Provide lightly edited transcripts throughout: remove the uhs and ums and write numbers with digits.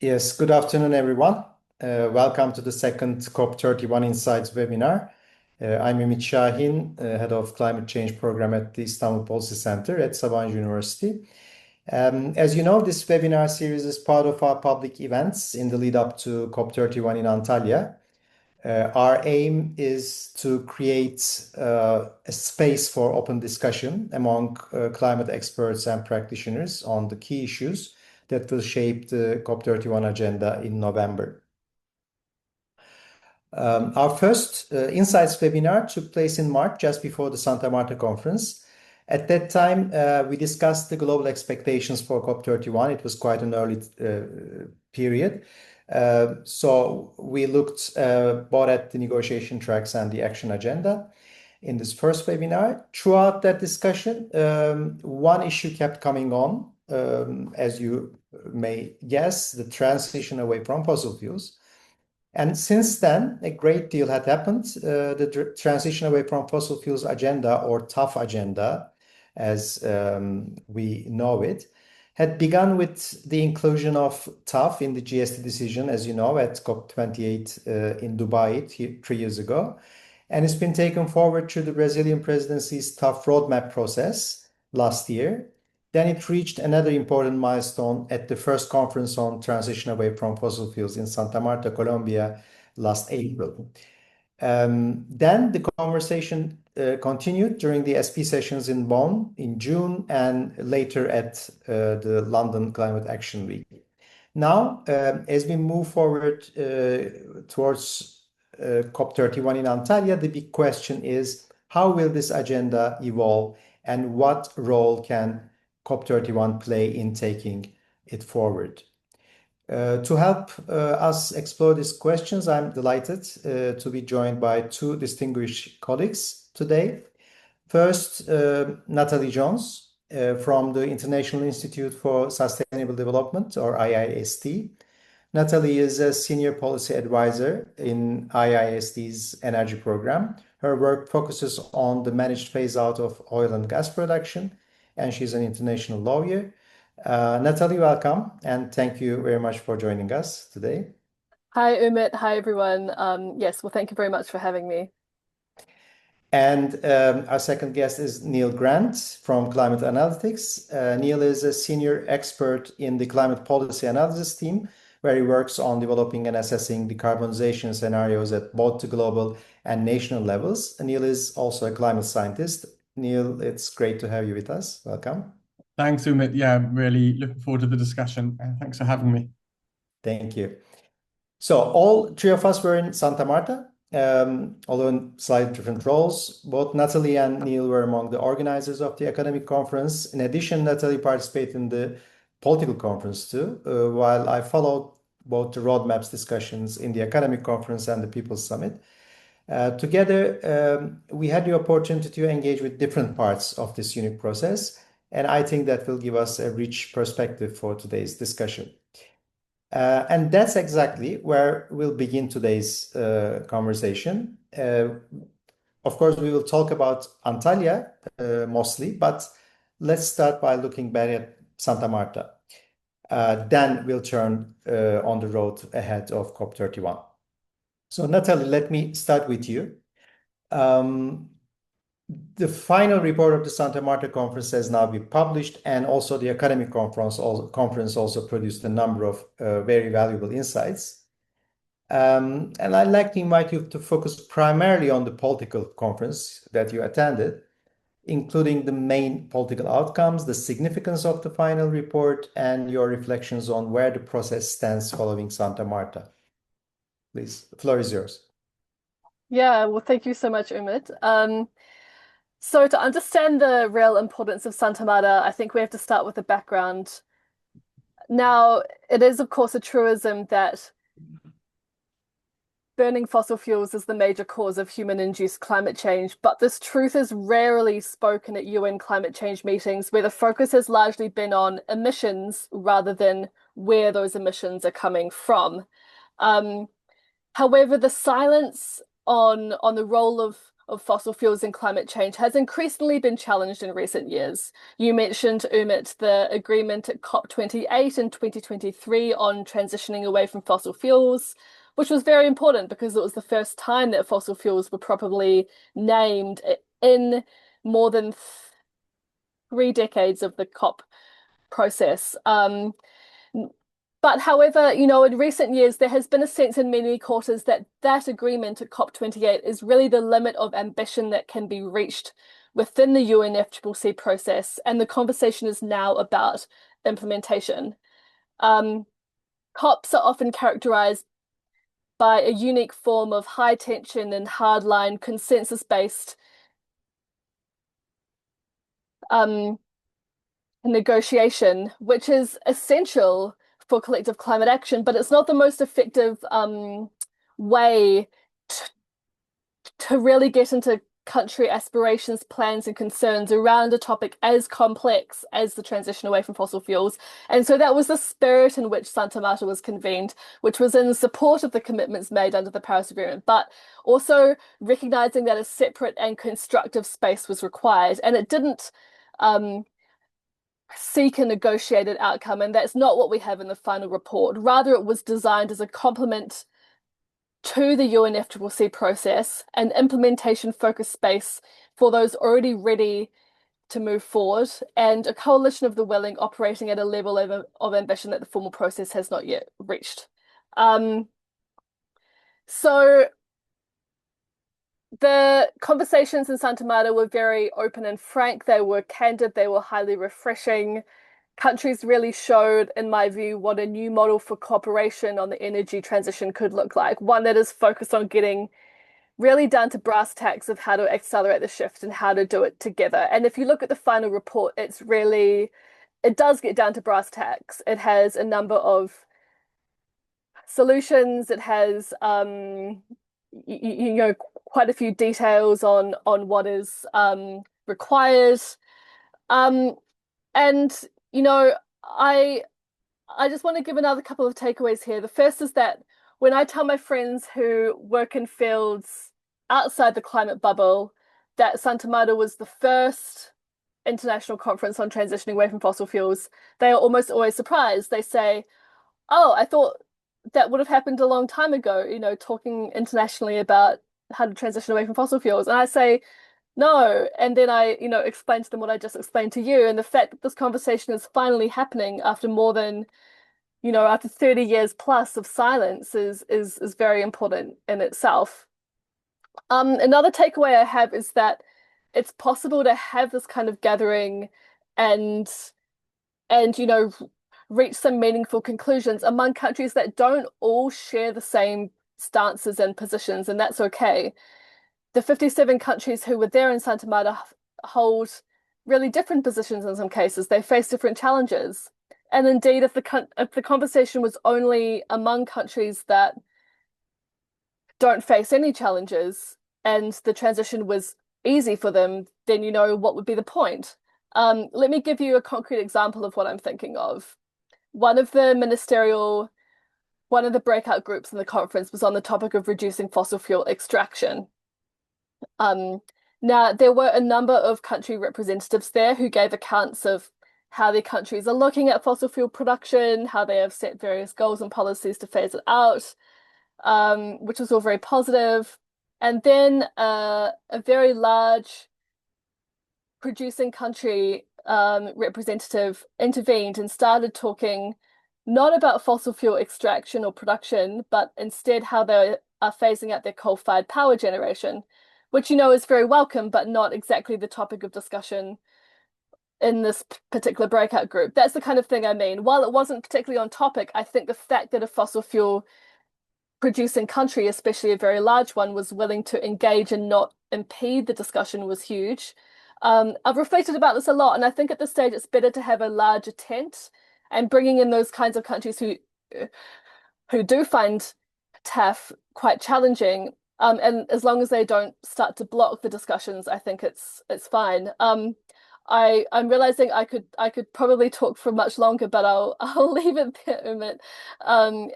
Yes, good afternoon, everyone. Welcome to the second COP31 Insights webinar. I'm Ümit Şahin, Head of Climate Change Program at the Istanbul Policy Center at Sabancı University. As you know, this webinar series is part of our public events in the lead up to COP31 in Antalya. Our aim is to create a space for open discussion among climate experts and practitioners on the key issues that will shape the COP31 agenda in November. Our first Insights webinar took place in March, just before the Santa Marta conference. At that time, we discussed the global expectations for COP31. It was quite an early period. So we looked both at the negotiation tracks and the action agenda in this first webinar. Throughout that discussion, one issue kept coming on, as you may guess, the transition away from fossil fuels. And since then, a great deal had happened. The transition away from fossil fuels agenda, or tough agenda, as we know it, had begun with the inclusion of tough in the GST decision, as you know, at COP28 in Dubai 3 years ago. And it's been taken forward through the Brazilian presidency's tough roadmap process last year. Then it reached another important milestone at the first conference on transition away from fossil fuels in Santa Marta, Colombia, last April. Then the conversation continued during the SP sessions in Bonn in June and later at the London Climate Action Week. Now, as we move forward towards COP31 in Antalya, the big question is, how will this agenda evolve and what role can COP31 play in taking it forward? To help us explore these questions, I'm delighted to be joined by two distinguished colleagues today. First, Natalie Jones from the International Institute for Sustainable Development, or IISD. Natalie is a senior policy advisor in IISD's energy program. Her work focuses on the managed phase out of oil and gas production, and she's an international lawyer. Natalie, welcome, and thank you very much for joining us today. Hi, Ümit. Hi, everyone. Yes, well, thank you very much for having me. And our second guest is Neil Grant from Climate Analytics. Neil is a senior expert in the climate policy analysis team, where he works on developing and assessing decarbonization scenarios at both the global and national levels. Neil is also a climate scientist. Neil, it's great to have you with us. Welcome. Thanks, Ümit. Yeah, I'm really looking forward to the discussion. Thanks for having me. Thank you. So all three of us were in Santa Marta, although in slightly different roles. Both Natalie and Neil were among the organizers of the academic conference. In addition, Natalie participated in the political conference too, while I followed both the roadmaps discussions in the academic conference and the People's Summit. Together, we had the opportunity to engage with different parts of this unique process, and I think that will give us a rich perspective for today's discussion. And that's exactly where we'll begin today's conversation. Of course, we will talk about Antalya mostly, but let's start by looking back at Santa Marta. Then we'll turn on the road ahead of COP31. So Natalie, let me start with you. The final report of the Santa Marta conference has now been published, and also the academic conference also produced a number of very valuable insights. And I'd like to invite you to focus primarily on the political conference that you attended, including the main political outcomes, the significance of the final report, and your reflections on where the process stands following Santa Marta. Please, the floor is yours. Yeah, well, thank you so much, Ümit. So to understand the real importance of Santa Marta, I think we have to start with the background. Now, it is, of course, a truism that burning fossil fuels is the major cause of human-induced climate change, but this truth is rarely spoken at UN climate change meetings, where the focus has largely been on emissions rather than where those emissions are coming from. However, the silence on the role of of fossil fuels and climate change has increasingly been challenged in recent years. You mentioned, Ümit, the agreement at COP28 in 2023 on transitioning away from fossil fuels, which was very important because it was the first time that fossil fuels were properly named in more than 3 decades of the COP process. But however, in recent years, there has been a sense in many quarters that that agreement at COP28 is really the limit of ambition that can be reached within the UNFCCC process, and the conversation is now about implementation. COPs are often characterized by a unique form of high tension and hardline consensus-based negotiation, which is essential for collective climate action, but it's not the most effective way to really get into country aspirations, plans, and concerns around a topic as complex as the transition away from fossil fuels. And so that was the spirit in which Santa Marta was convened, which was in support of the commitments made under the Paris Agreement, but also recognizing that a separate and constructive space was required. And it didn't seek a negotiated outcome, and that's not what we have in the final report. Rather, it was designed as a complement to the UNFCCC process, an implementation-focused space for those already ready to move forward, and a coalition of the willing operating at a level of ambition that the formal process has not yet reached. So the conversations in Santa Marta were very open and frank. They were candid. They were highly refreshing. Countries really showed, in my view, what a new model for cooperation on the energy transition could look like. One that is focused on getting really down to brass tacks of how to accelerate the shift and how to do it together. And if you look at the final report, it does get down to brass tacks. It has a number of solutions. It has quite a few details on what is required. And I just want to give another couple of takeaways here. The first is that when I tell my friends who work in fields outside the climate bubble that Santa Marta was the first international conference on transitioning away from fossil fuels, they are almost always surprised. They say, "Oh, I thought that would have happened a long time ago, talking internationally about how to transition away from fossil fuels." And I say, no. And then I, explain to them what I just explained to you. And the fact that this conversation is finally happening after more than, after 30 years plus of silence is very important in itself. Another takeaway I have is that it's possible to have this kind of gathering and reach some meaningful conclusions among countries that don't all share the same stances and positions, and that's okay. The 57 countries who were there in Santa Marta hold really different positions in some cases. They face different challenges. And indeed, if the conversation was only among countries that don't face any challenges and the transition was easy for them, then what would be the point? Let me give you a concrete example of what I'm thinking of. One of the breakout groups in the conference was on the topic of reducing fossil fuel extraction. Now, there were a number of country representatives there who gave accounts of how their countries are looking at fossil fuel production, how they have set various goals and policies to phase it out, which was all very positive. And then a very large producing country representative intervened and started talking not about fossil fuel extraction or production, but instead how they are phasing out their coal-fired power generation, which is very welcome, but not exactly the topic of discussion in this particular breakout group. That's the kind of thing I mean. While it wasn't particularly on topic, I think the fact that a fossil fuel producing country, especially a very large one, was willing to engage and not impede the discussion was huge. I've reflected about this a lot, and I think at this stage it's better to have a larger tent and bringing in those kinds of countries who do find TAF quite challenging. And as long as they don't start to block the discussions, I think it's fine. I'm realizing I could probably talk for much longer, but I'll leave it there, Ümit.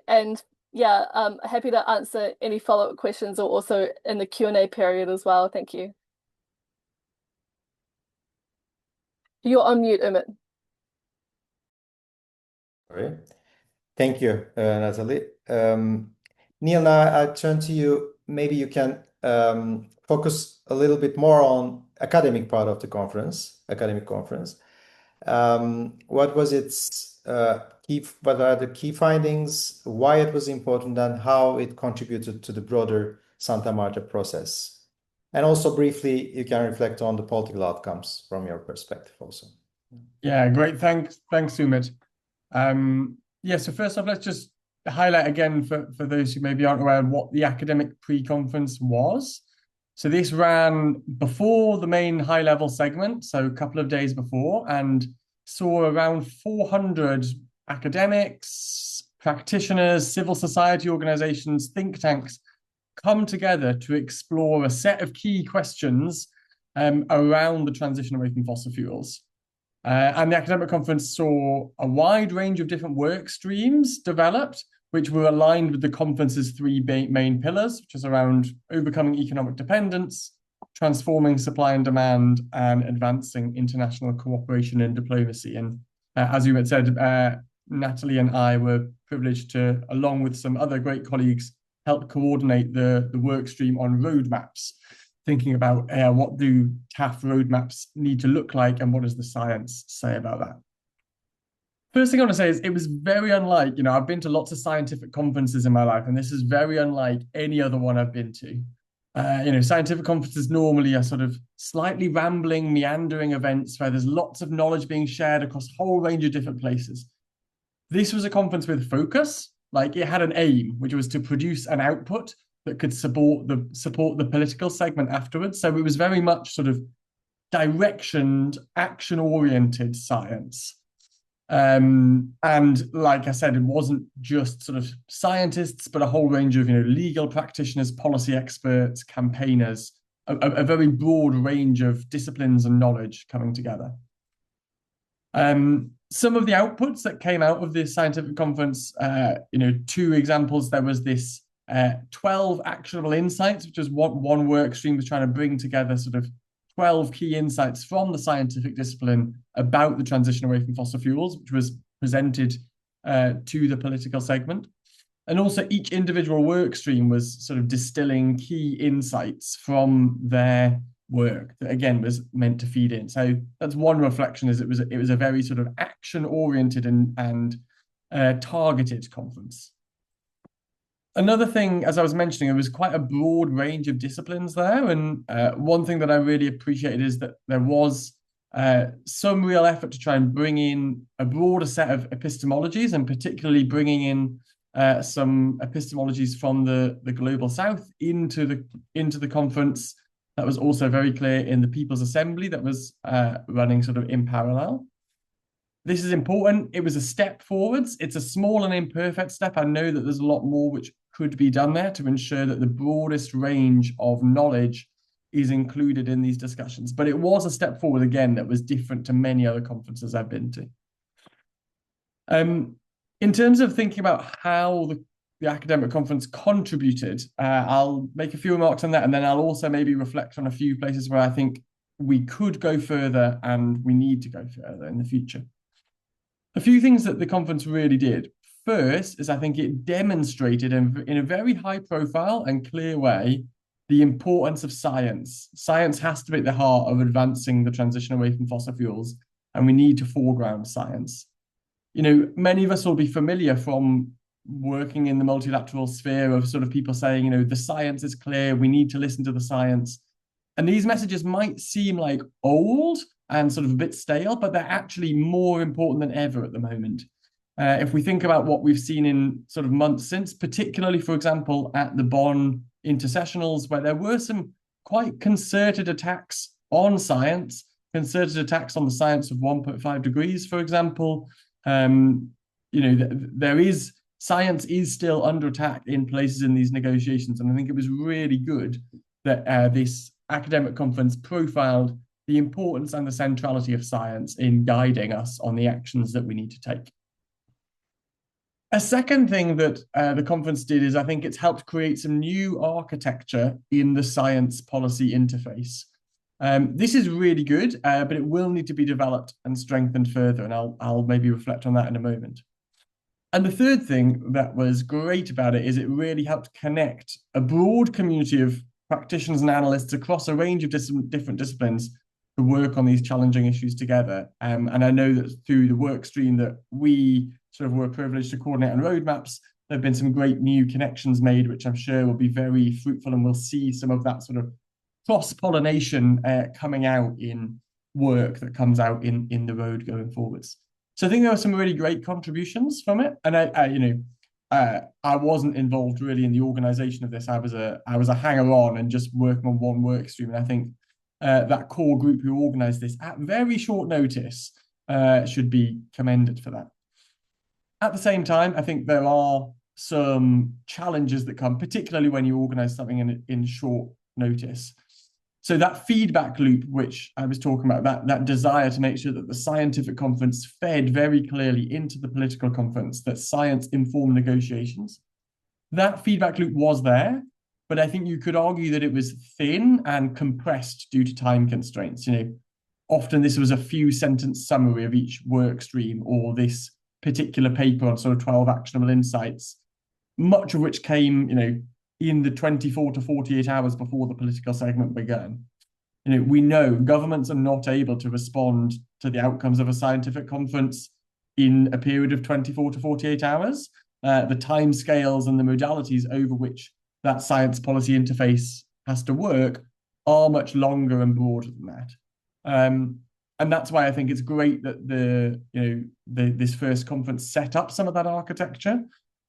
And Yeah, happy to answer any follow-up questions or also in the Q&A period as well. Thank you. You're on mute, Ümit. Sorry. Thank you, Natalie. Neil, now I turn to you. Maybe you can focus a little bit more on academic part of the conference, academic conference. What was its what are the key findings, why it was important, and how it contributed to the broader Santa Marta process? And also briefly, you can reflect on the political outcomes from your perspective also. Yeah, great. Thanks, Ümit. Yeah, so first off, let's just highlight again for those who maybe aren't aware of what the academic pre-conference was. So this ran before the main high-level segment, so a couple of days before, and saw around 400 academics, practitioners, civil society organizations, think tanks come together to explore a set of key questions around the transition away from fossil fuels. And the academic conference saw a wide range of different work streams developed, which were aligned with the conference's three main pillars, which is around overcoming economic dependence, transforming supply and demand, and advancing international cooperation and diplomacy. And as you had said, Natalie and I were privileged to, along with some other great colleagues, help coordinate the work stream on roadmaps, thinking about what do TAF roadmaps need to look like and what does the science say about that. First thing I want to say is it was very unlike, I've been to lots of scientific conferences in my life, and this is very unlike any other one I've been to. Scientific conferences normally are sort of slightly rambling, meandering events where there's lots of knowledge being shared across a whole range of different places. This was a conference with focus, like it had an aim, which was to produce an output that could support the political segment afterwards. So it was very much sort of directioned, action-oriented science. And like I said, it wasn't just sort of scientists, but a whole range of legal practitioners, policy experts, campaigners, a very broad range of disciplines and knowledge coming together. Some of the outputs that came out of this scientific conference, two examples. There was this 12 actionable insights, which is what one work stream was trying to bring together sort of 12 key insights from the scientific discipline about the transition away from fossil fuels, which was presented to the political segment. And also each individual work stream was sort of distilling key insights from their work that again was meant to feed in. So that's one reflection, is it was a very sort of action-oriented and targeted conference. Another thing, as I was mentioning, it was quite a broad range of disciplines there. And one thing that I really appreciated is that there was some real effort to try and bring in a broader set of epistemologies, and particularly bringing in some epistemologies from the Global South into the conference. That was also very clear in the People's Assembly that was running sort of in parallel. This is important. It was a step forwards. It's a small and imperfect step. I know that there's a lot more which could be done there to ensure that the broadest range of knowledge is included in these discussions. But it was a step forward, again, that was different to many other conferences I've been to. In terms of thinking about how the academic conference contributed, I'll make a few remarks on that, and then I'll also maybe reflect on a few places where I think we could go further and we need to go further in the future. A few things that the conference really did. First is I think it demonstrated in a very high profile and clear way the importance of science. Science has to be at the heart of advancing the transition away from fossil fuels, and we need to foreground science. Many of us will be familiar from working in the multilateral sphere of sort of people saying, the science is clear, we need to listen to the science. And these messages might seem like old and sort of a bit stale, but they're actually more important than ever at the moment. If we think about what we've seen in sort of months since, particularly, for example, at the Bonn intersessionals, where there were some quite concerted attacks on science, concerted attacks on the science of 1.5 degrees, for example. Science is still under attack in places in these negotiations. And I think it was really good that this academic conference profiled the importance and the centrality of science in guiding us on the actions that we need to take. A second thing that the conference did is I think it's helped create some new architecture in the science policy interface. This is really good, but it will need to be developed and strengthened further, and I'll maybe reflect on that in a moment. And the third thing that was great about it is it really helped connect a broad community of practitioners and analysts across a range of different disciplines to work on these challenging issues together. And I know that through the work stream that we sort of were privileged to coordinate on roadmaps, there have been some great new connections made, which I'm sure will be very fruitful, and we'll see some of that sort of cross-pollination coming out in work that comes out in the road going forwards. So I think there were some really great contributions from it, and I wasn't involved really in the organisation of this. I was a hanger-on and just working on one work stream, and I think that core group who organised this at very short notice should be commended for that. At the same time, I think there are some challenges that come, particularly when you organise something in short notice. So that feedback loop, which I was talking about, that desire to make sure that the scientific conference fed very clearly into the political conference, that science informed negotiations, that feedback loop was there, but I think you could argue that it was thin and compressed due to time constraints. Often this was a few sentence summary of each work stream, or this particular paper on sort of 12 actionable insights, much of which came, in the 24 to 48 hours before the political segment began. We know governments are not able to respond to the outcomes of a scientific conference in a period of 24 to 48 hours. The timescales and the modalities over which that science policy interface has to work are much longer and broader than that. And that's why I think it's great that this first conference set up some of that architecture.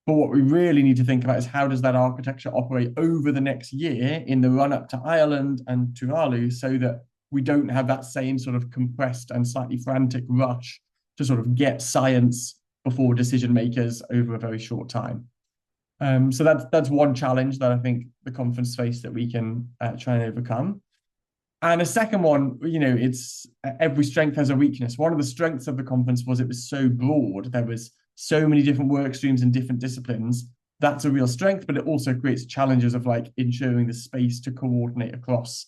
But what we really need to think about is how does that architecture operate over the next year in the run-up to Ireland and Tuvalu, so that we don't have that same sort of compressed and slightly frantic rush to sort of get science before decision makers over a very short time. So that's one challenge that I think the conference faced that we can try and overcome. And a second one, it's every strength has a weakness. One of the strengths of the conference was it was so broad. There was so many different work streams in different disciplines. That's a real strength, but it also creates challenges of ensuring the space to coordinate across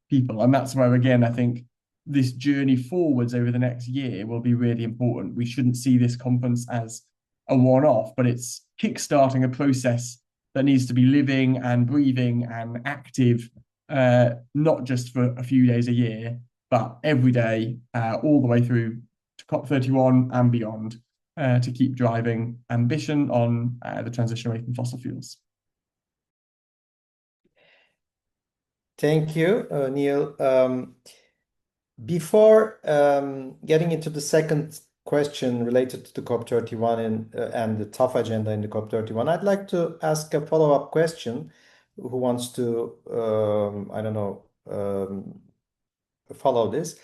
people. And that's where, again, I think this journey forwards over the next year will be really important. We shouldn't see this conference as a one-off, but it's kickstarting a process that needs to be living and breathing and active, not just for a few days a year, but every day, all the way through to COP31 and beyond, to keep driving ambition on the transition away from fossil fuels. Thank you, Neil. Before getting into the second question related to the COP31 and the tough agenda in the COP31, I'd like to ask a follow-up question. Who wants to, follow this?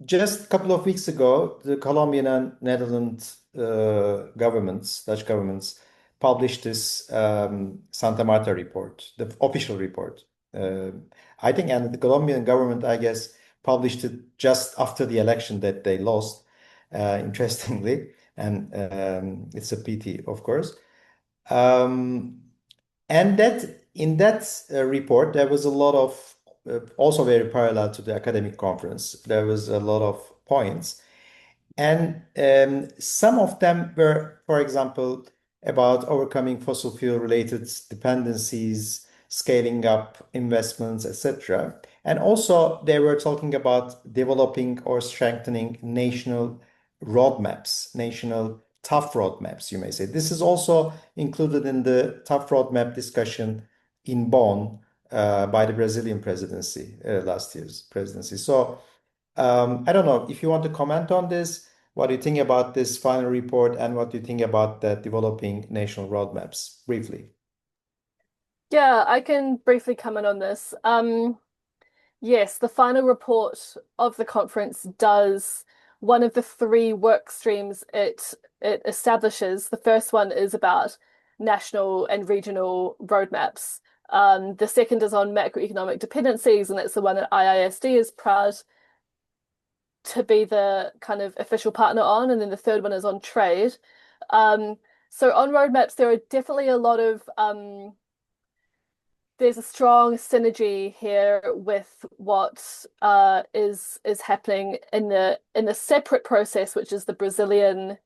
Just a couple of weeks ago, the Colombian and Netherlands Dutch governments, published this Santa Marta report, the official report. I think, and the Colombian government, I guess, published it just after the election that they lost, interestingly, and it's a pity, of course. And that in that report, there was a lot of also very parallel to the academic conference. There was a lot of points, and some of them were, for example, about overcoming fossil fuel related dependencies, scaling up investments, etc. And also they were talking about developing or strengthening national roadmaps, national tough roadmaps, you may say. This is also included in the tough roadmap discussion in Bonn by the Brazilian presidency, last year's presidency. So I don't know if you want to comment on this. What do you think about this final report, and what do you think about the developing national roadmaps, briefly? Yeah, I can briefly comment on this. Yes, the final report of the conference does one of the three work streams it establishes. The first one is about national and regional roadmaps. The second is on macroeconomic dependencies, and that's the one that IISD is proud to be the kind of official partner on. And then the third one is on trade. So on roadmaps, there are definitely a lot of there's a strong synergy here with what is happening in the separate process, which is the Brazilian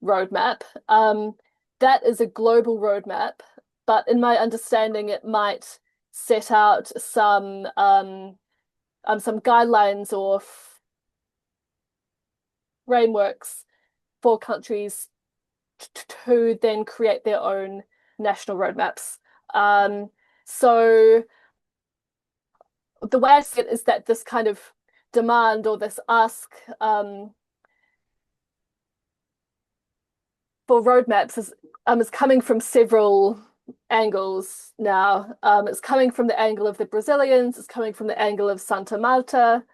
roadmap. That is a global roadmap, but in my understanding, it might set out some guidelines or frameworks for countries to then create their own national roadmaps. So the way I see it is that this kind of demand or this ask for roadmaps is coming from several angles now. It's coming from the angle of the Brazilians, it's coming from the angle of Santa Marta.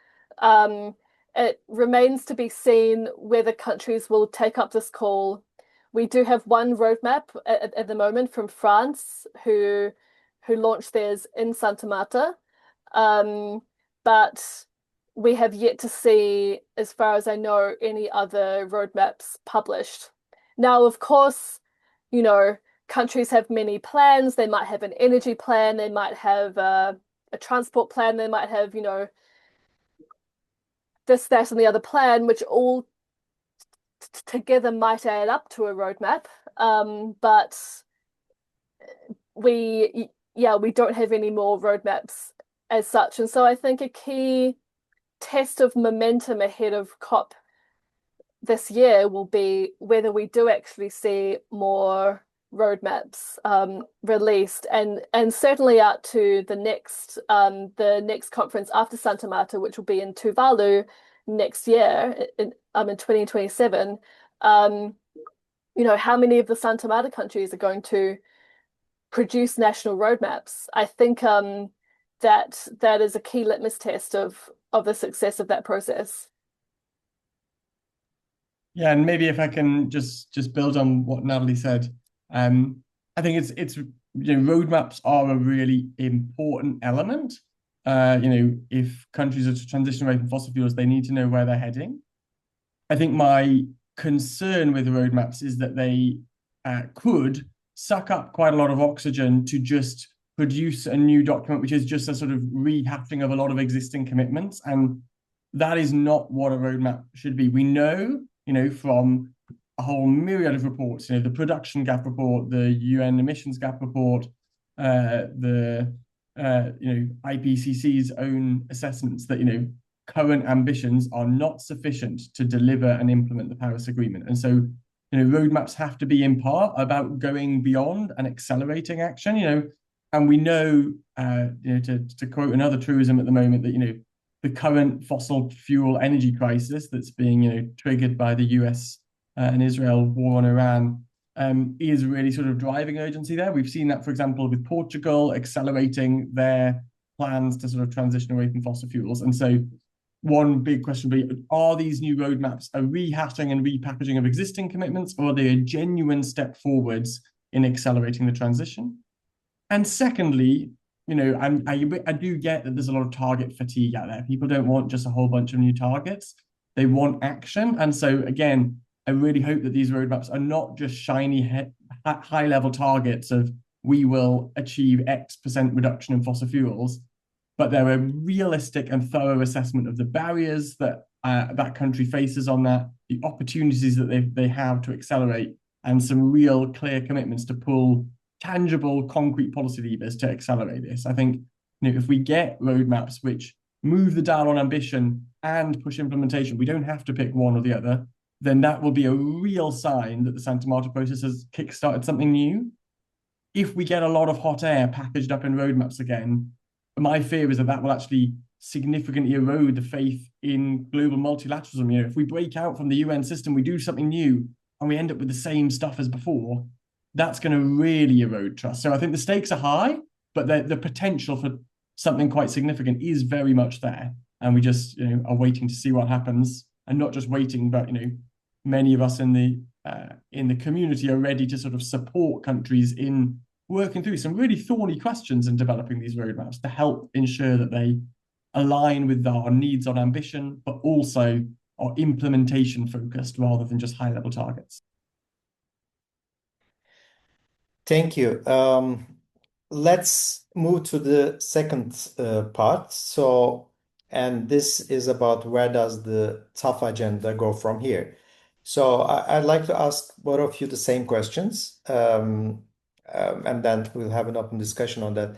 It remains to be seen whether countries will take up this call. We do have one roadmap at the moment from France, who launched theirs in Santa Marta. But we have yet to see, as far as I know, any other roadmaps published. Now, of course, countries have many plans. They might have an energy plan, they might have a transport plan, they might have, this, that, and the other plan, which all together might add up to a roadmap. But we don't have any more roadmaps as such. And so I think a key test of momentum ahead of COP this year will be whether we do actually see more roadmaps released, and certainly out to the next conference after Santa Marta, which will be in Tuvalu next year in 2027. How many of the Santa Marta countries are going to produce national roadmaps? I think that is a key litmus test of the success of that process. Yeah, and maybe if I can just build on what Natalie said, I think it's roadmaps are a really important element. If countries are to transition away from fossil fuels, they need to know where they're heading. I think my concern with the roadmaps is that they could suck up quite a lot of oxygen to just produce a new document, which is just a sort of rehashing of a lot of existing commitments. And that is not what a roadmap should be. We know, from a whole myriad of reports, the production gap report, the UN emissions gap report, the IPCC's own assessments that, current ambitions are not sufficient to deliver and implement the Paris Agreement. And so, roadmaps have to be in part about going beyond and accelerating action, and we know, to quote another truism at the moment, that, the current fossil fuel energy crisis that's being, triggered by the US and Israel war on Iran is really sort of driving urgency there. We've seen that, for example, with Portugal accelerating their plans to sort of transition away from fossil fuels. And so one big question would be, are these new roadmaps a rehashing and repackaging of existing commitments, or are they a genuine step forwards in accelerating the transition? And secondly, I do get that there's a lot of target fatigue out there. People don't want just a whole bunch of new targets. They want action. And so, again, I really hope that these roadmaps are not just shiny, high-level targets of we will achieve X% reduction in fossil fuels, but they're a realistic and thorough assessment of the barriers that that country faces on that, the opportunities that they have to accelerate, and some real clear commitments to pull tangible, concrete policy levers to accelerate this. I think, if we get roadmaps which move the dial on ambition and push implementation, we don't have to pick one or the other, then that will be a real sign that the Santa Marta process has kickstarted something new. If we get a lot of hot air packaged up in roadmaps again, my fear is that will actually significantly erode the faith in global multilateralism. If we break out from the UN system, we do something new, and we end up with the same stuff as before, that's going to really erode trust. So I think the stakes are high, but the potential for something quite significant is very much there. And we just are waiting to see what happens, and not just waiting, but many of us in the community are ready to sort of support countries in working through some really thorny questions and developing these roadmaps to help ensure that they align with our needs on ambition, but also are implementation focused rather than just high level targets. Thank you. Let's move to the second part. And this is about where does the tough agenda go from here? So I'd like to ask both of you the same questions, and then we'll have an open discussion on that.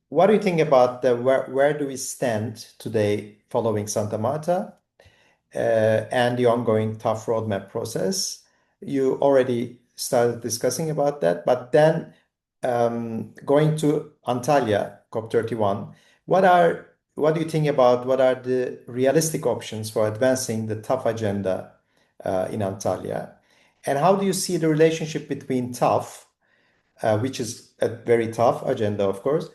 What do you think about where do we stand today following Santa Marta and the ongoing tough roadmap process? You already started discussing about that, but then going to Antalya, COP31, what do you think about what are the realistic options for advancing the tough agenda in Antalya? And how do you see the relationship between tough, which is a very tough agenda, of course,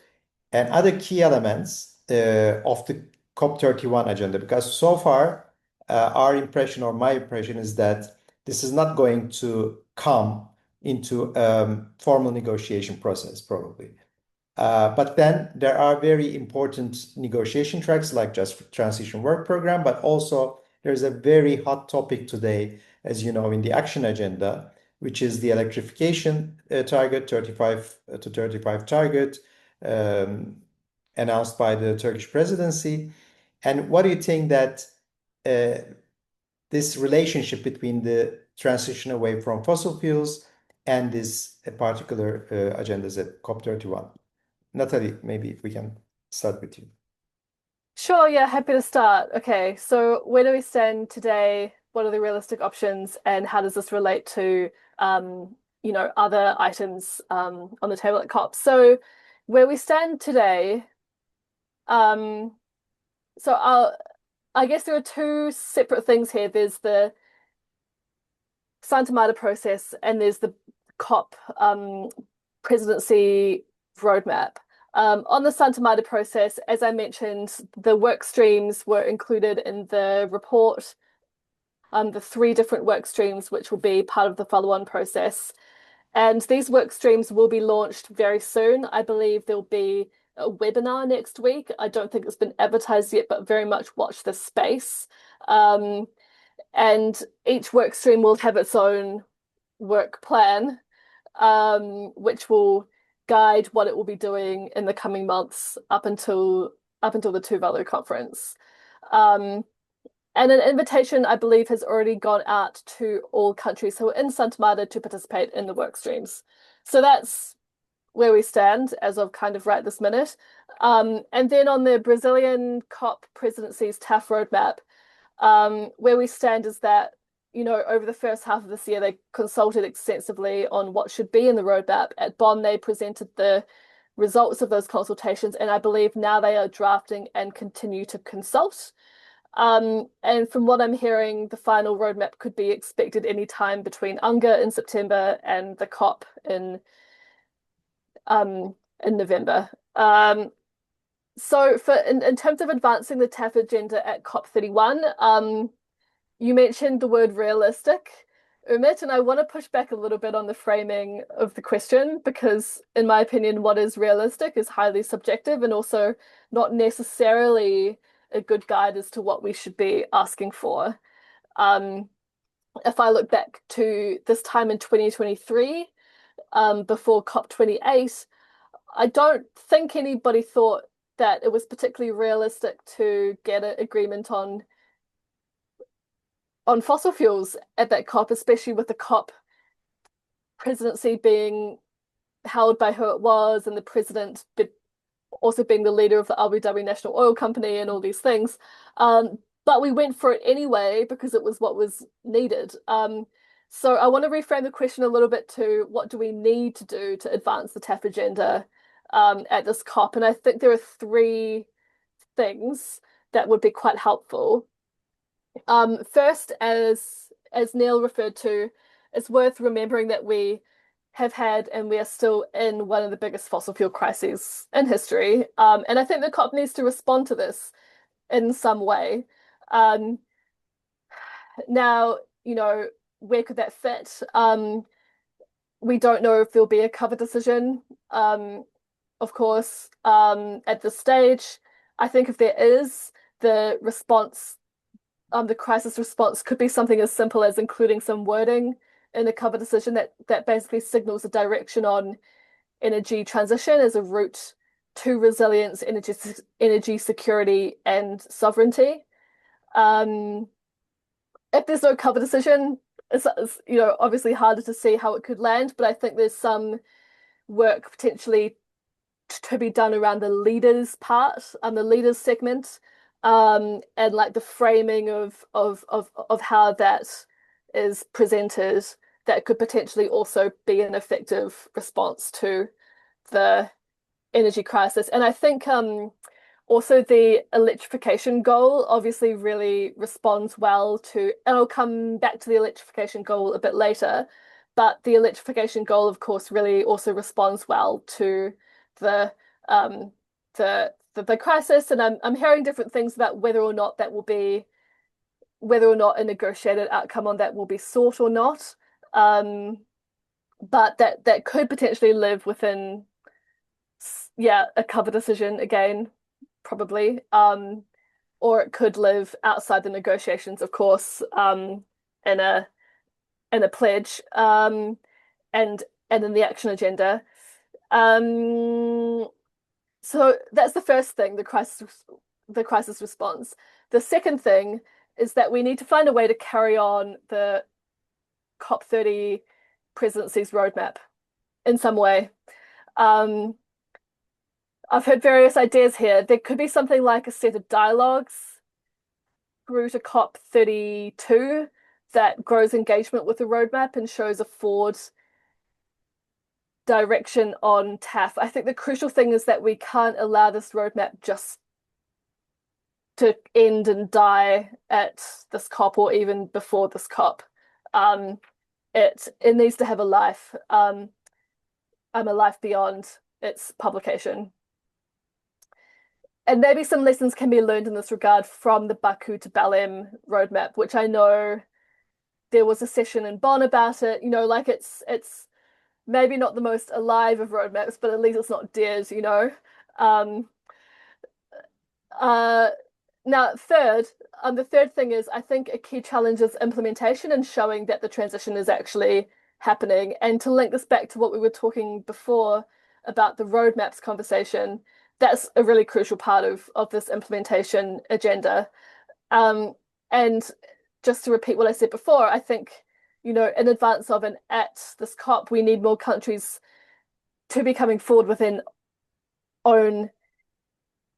and other key elements of the COP31 agenda? Because so far, our impression or my impression is that this is not going to come into formal negotiation process, probably. But then there are very important negotiation tracks like just transition work program, but also there's a very hot topic today, as you know, in the action agenda, which is the electrification target, 35 to 35 target, announced by the Turkish presidency. And what do you think that this relationship between the transition away from fossil fuels and this particular agendas at COP31? Natalie, maybe if we can start with you. Sure, yeah, happy to start. Okay, so where do we stand today? What are the realistic options, and how does this relate to other items on the table at COP? So where we stand today, I guess there are two separate things here. There's the Santa Marta process and there's the COP presidency roadmap. On the Santa Marta process, as I mentioned, the work streams were included in the report, the 3 different work streams, which will be part of the follow-on process. And these work streams will be launched very soon. I believe there'll be a webinar next week. I don't think it's been advertised yet, but very much watch this space. And each work stream will have its own work plan, which will guide what it will be doing in the coming months up until the Tuvalu conference. And an invitation, I believe, has already gone out to all countries who are in Santa Marta to participate in the work streams. So that's where we stand as of kind of right this minute. And then on the Brazilian COP presidency's tough roadmap, where we stand is that, over the first half of this year, they consulted extensively on what should be in the roadmap. At Bonn, they presented the results of those consultations, and I believe now they are drafting and continue to consult. And from what I'm hearing, the final roadmap could be expected any time between UNGA in September and the COP in November. So in terms of advancing the TAF agenda at COP31, you mentioned the word realistic, Ümit, and I want to push back a little bit on the framing of the question, because in my opinion, what is realistic is highly subjective and also not necessarily a good guide as to what we should be asking for. If I look back to this time in 2023, before COP28, I don't think anybody thought that it was particularly realistic to get an agreement on fossil fuels at that COP, especially with the COP presidency being held by who it was, and the president also being the leader of the Abu Dhabi National Oil Company and all these things. But we went for it anyway because it was what was needed. So I want to reframe the question a little bit to what do we need to do to advance the TAF agenda at this COP? And I think there are 3 things that would be quite helpful. First, as Neil referred to, it's worth remembering that we have had and we are still in one of the biggest fossil fuel crises in history. And I think the COP needs to respond to this in some way. Now, where could that fit? We don't know if there'll be a cover decision, of course, at this stage. I think if there is, the response, the crisis response could be something as simple as including some wording in a cover decision that basically signals a direction on energy transition as a route to resilience, energy security, and sovereignty. If there's no cover decision, it's obviously harder to see how it could land, but I think there's some work potentially to be done around the leaders part and the leaders segment, and like the framing of how that is presented, that could potentially also be an effective response to the energy crisis. And I think also the electrification goal obviously really responds well to, and I'll come back to the electrification goal a bit later, but the electrification goal, of course, really also responds well to the crisis. And I'm hearing different things about whether or not a negotiated outcome on that will be sought or not. But that could potentially live within, a cover decision again, probably, or it could live outside the negotiations, of course, in a pledge, and in the action agenda. So that's the first thing, the crisis response. The second thing is that we need to find a way to carry on the COP30 presidency's roadmap in some way. I've heard various ideas here. There could be something like a set of dialogues through to COP32 that grows engagement with the roadmap and shows a forward direction on TAF. I think the crucial thing is that we can't allow this roadmap just to end and die at this COP or even before this COP. It needs to have a life, a life beyond its publication. And maybe some lessons can be learned in this regard from the Baku to Belém roadmap, which I know there was a session in Bonn about it. Like it's maybe not the most alive of roadmaps, but at least it's not dead, Now, the third thing is, I think a key challenge is implementation and showing that the transition is actually happening. And to link this back to what we were talking before about the roadmaps conversation, that's a really crucial part of this implementation agenda. And just to repeat what I said before, I think, in advance of and at this COP, we need more countries to be coming forward with their own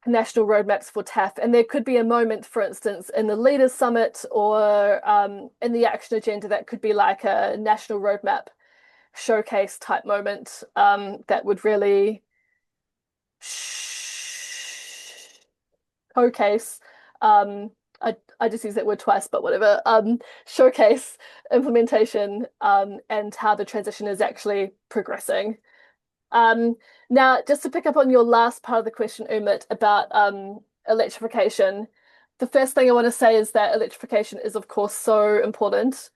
national roadmaps for TAF. And there could be a moment, for instance, in the Leaders Summit or in the action agenda that could be like a national roadmap showcase type moment that would really showcase, I just use that word twice, but whatever, showcase implementation and how the transition is actually progressing. Now, just to pick up on your last part of the question, Ümit, about electrification, the first thing I want to say is that electrification is, of course, so important.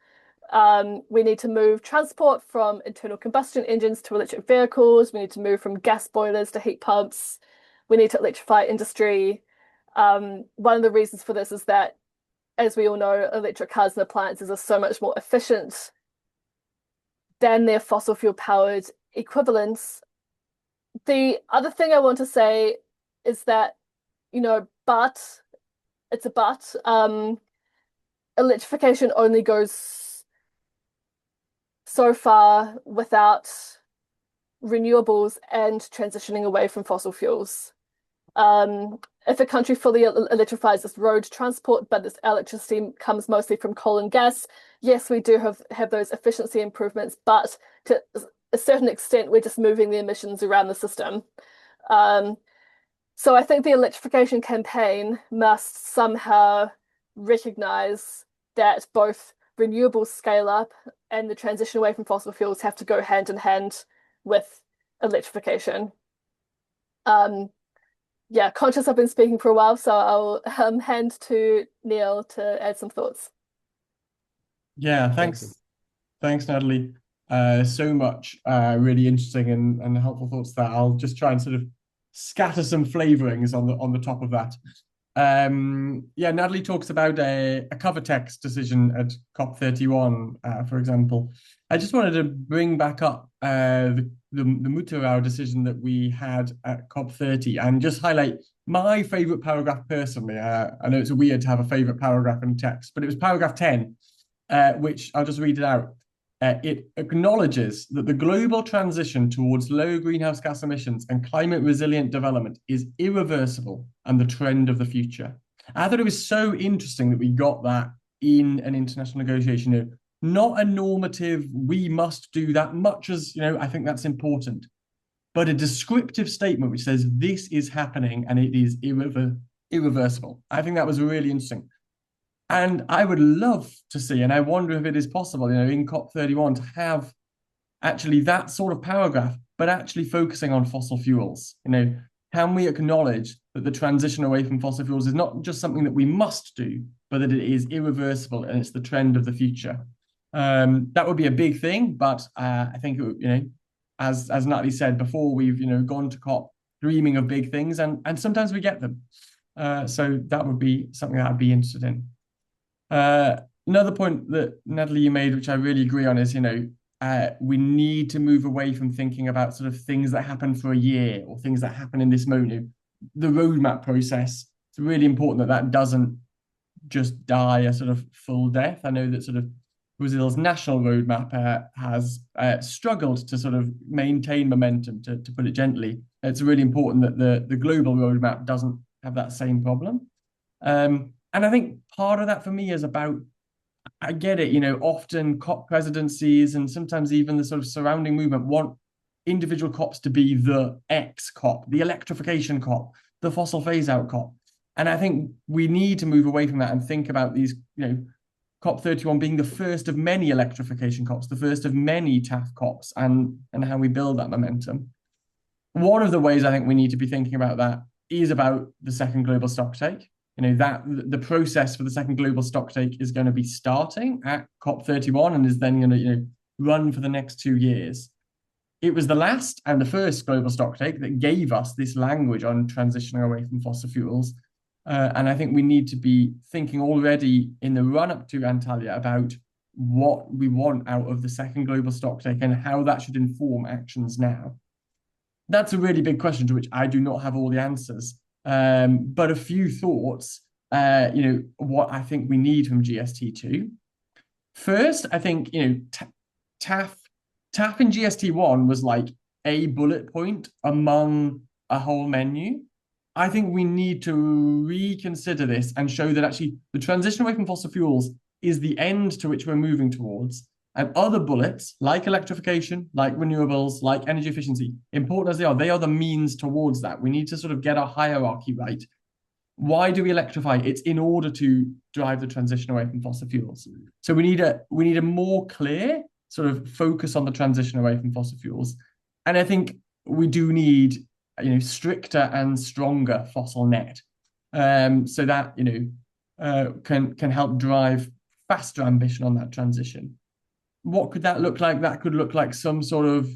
We need to move transport from internal combustion engines to electric vehicles. We need to move from gas boilers to heat pumps. We need to electrify industry. One of the reasons for this is that, as we all know, electric cars and appliances are so much more efficient than their fossil fuel powered equivalents. The other thing I want to say is that, but electrification only goes so far without renewables and transitioning away from fossil fuels. If a country fully electrifies its road transport, but this electricity comes mostly from coal and gas, yes, we do have those efficiency improvements, but to a certain extent, we're just moving the emissions around the system. So I think the electrification campaign must somehow recognize that both renewables scale up and the transition away from fossil fuels have to go hand in hand with electrification. Conscious I've been speaking for a while, so I'll hand to Neil to add some thoughts. Yeah, thanks, Natalie. So much really interesting and helpful thoughts there. I'll just try and sort of scatter some flavorings on the top of that. Yeah, Natalie talks about a cover text decision at COP31, for example. I just wanted to bring back up the Moderator decision that we had at COP30 and just highlight my favorite paragraph personally. I know it's weird to have a favorite paragraph in text, but it was paragraph 10, which I'll just read it out. It acknowledges that the global transition towards low greenhouse gas emissions and climate resilient development is irreversible and the trend of the future. I thought it was so interesting that we got that in an international negotiation. Not a normative, we must do that much as, I think that's important, but a descriptive statement which says this is happening and it is irreversible. I think that was really interesting. And I would love to see, and I wonder if it is possible, in COP31 to have actually that sort of paragraph, but actually focusing on fossil fuels. Can we acknowledge that the transition away from fossil fuels is not just something that we must do, but that it is irreversible and it's the trend of the future? That would be a big thing, but I think, as Natalie said before, we've, gone to COP dreaming of big things, and sometimes we get them. So that would be something that I'd be interested in. Another point that Natalie you made, which I really agree on, is we need to move away from thinking about sort of things that happen for a year or things that happen in this moment. The roadmap process, it's really important that doesn't just die a sort of full death. I know that sort of Brazil's national roadmap has struggled to sort of maintain momentum, to put it gently. It's really important that the global roadmap doesn't have that same problem. And I think part of that for me is about, I get it, often COP presidencies and sometimes even the sort of surrounding movement want individual COPs to be the X COP, the electrification COP, the fossil phase out COP. And I think we need to move away from that and think about these, COP31 being the first of many electrification COPs, the first of many TAF COPs, and how we build that momentum. One of the ways I think we need to be thinking about that is about the second global stocktake. That the process for the second global stocktake is going to be starting at COP31 and is then going to run for the next 2 years. It was the last and the first global stocktake that gave us this language on transitioning away from fossil fuels. And I think we need to be thinking already in the run-up to Antalya about what we want out of the second global stocktake and how that should inform actions now. That's a really big question to which I do not have all the answers. But a few thoughts, what I think we need from GST2. First, I think, TAF in GST1 was like a bullet point among a whole menu. I think we need to reconsider this and show that actually the transition away from fossil fuels is the end to which we're moving towards. And other bullets, like electrification, like renewables, like energy efficiency, important as they are the means towards that. We need to sort of get our hierarchy right. Why do we electrify? It's in order to drive the transition away from fossil fuels. So we need a more clear sort of focus on the transition away from fossil fuels. And I think we do need, stricter and stronger fossil net, so that, can help drive faster ambition on that transition. What could that look like? That could look like some sort of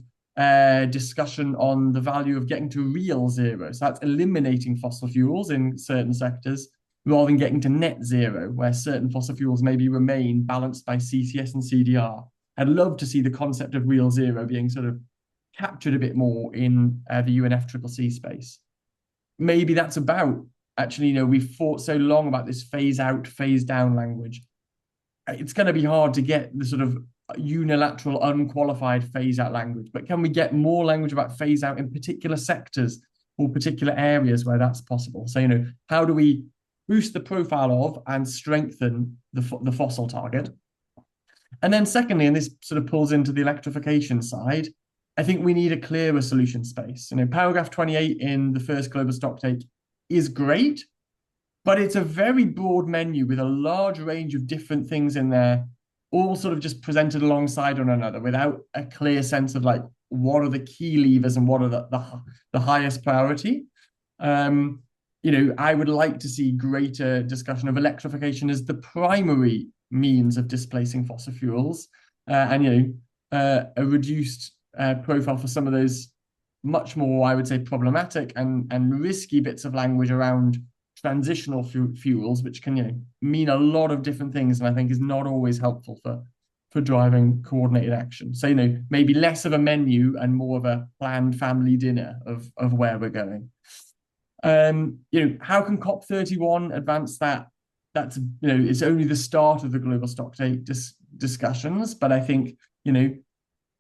discussion on the value of getting to real zero. So that's eliminating fossil fuels in certain sectors rather than getting to net zero, where certain fossil fuels maybe remain balanced by CCS and CDR. I'd love to see the concept of real zero being sort of captured a bit more in the UNFCCC space. Maybe that's about, actually, we've fought so long about this phase out, phase down language. It's going to be hard to get the sort of unilateral, unqualified phase out language, but can we get more language about phase out in particular sectors or particular areas where that's possible? So, how do we boost the profile of and strengthen the fossil target? And then secondly, and this sort of pulls into the electrification side, I think we need a clearer solution space. Paragraph 28 in the first global stocktake is great, but it's a very broad menu with a large range of different things in there, all sort of just presented alongside one another without a clear sense of like, what are the key levers and what are the highest priority. I would like to see greater discussion of electrification as the primary means of displacing fossil fuels, and a reduced profile for some of those much more, I would say, problematic and risky bits of language around transitional fuels, which can mean a lot of different things, and I think is not always helpful for driving coordinated action. So maybe less of a menu and more of a planned family dinner of where we're going. How can COP31 advance that? That's it's only the start of the global stocktake discussions, but I think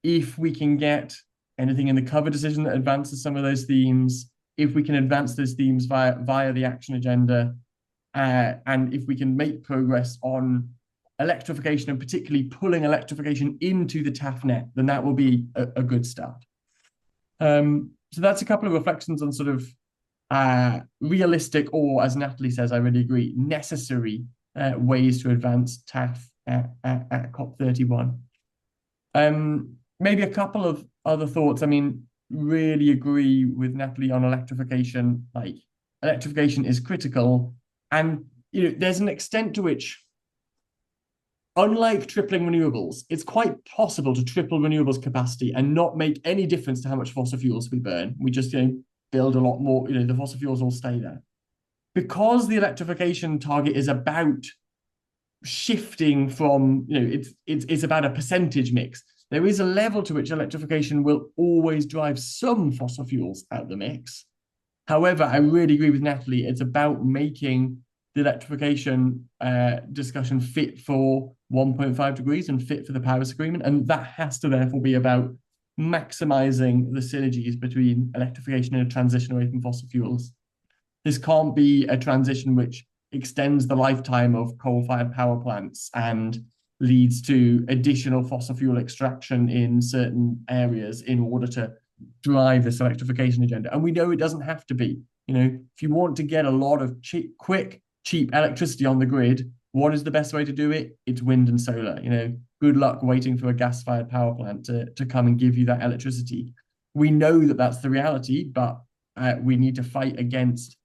if we can get anything in the cover decision that advances some of those themes, if we can advance those themes via the action agenda, and if we can make progress on electrification and particularly pulling electrification into the TAF net, then that will be a good start. So that's a couple of reflections on sort of realistic, or as Natalie says, I really agree, necessary ways to advance TAF at COP31. Maybe a couple of other thoughts. I mean, really agree with Natalie on electrification. Like, electrification is critical, and there's an extent to which, unlike tripling renewables, it's quite possible to triple renewables capacity and not make any difference to how much fossil fuels we burn. We just build a lot more. The fossil fuels will stay there, because the electrification target is about shifting from it's about a percentage mix. There is a level to which electrification will always drive some fossil fuels out of the mix. However, I really agree with Natalie. It's about making the electrification discussion fit for 1.5 degrees and fit for the Paris Agreement. And that has to therefore be about maximizing the synergies between electrification and a transition away from fossil fuels. This can't be a transition which extends the lifetime of coal-fired power plants and leads to additional fossil fuel extraction in certain areas in order to drive this electrification agenda. And we know it doesn't have to be. If you want to get a lot of quick, cheap electricity on the grid, what is the best way to do it? It's wind and solar. Good luck waiting for a gas-fired power plant to come and give you that electricity. We know that that's the reality, but we need to fight against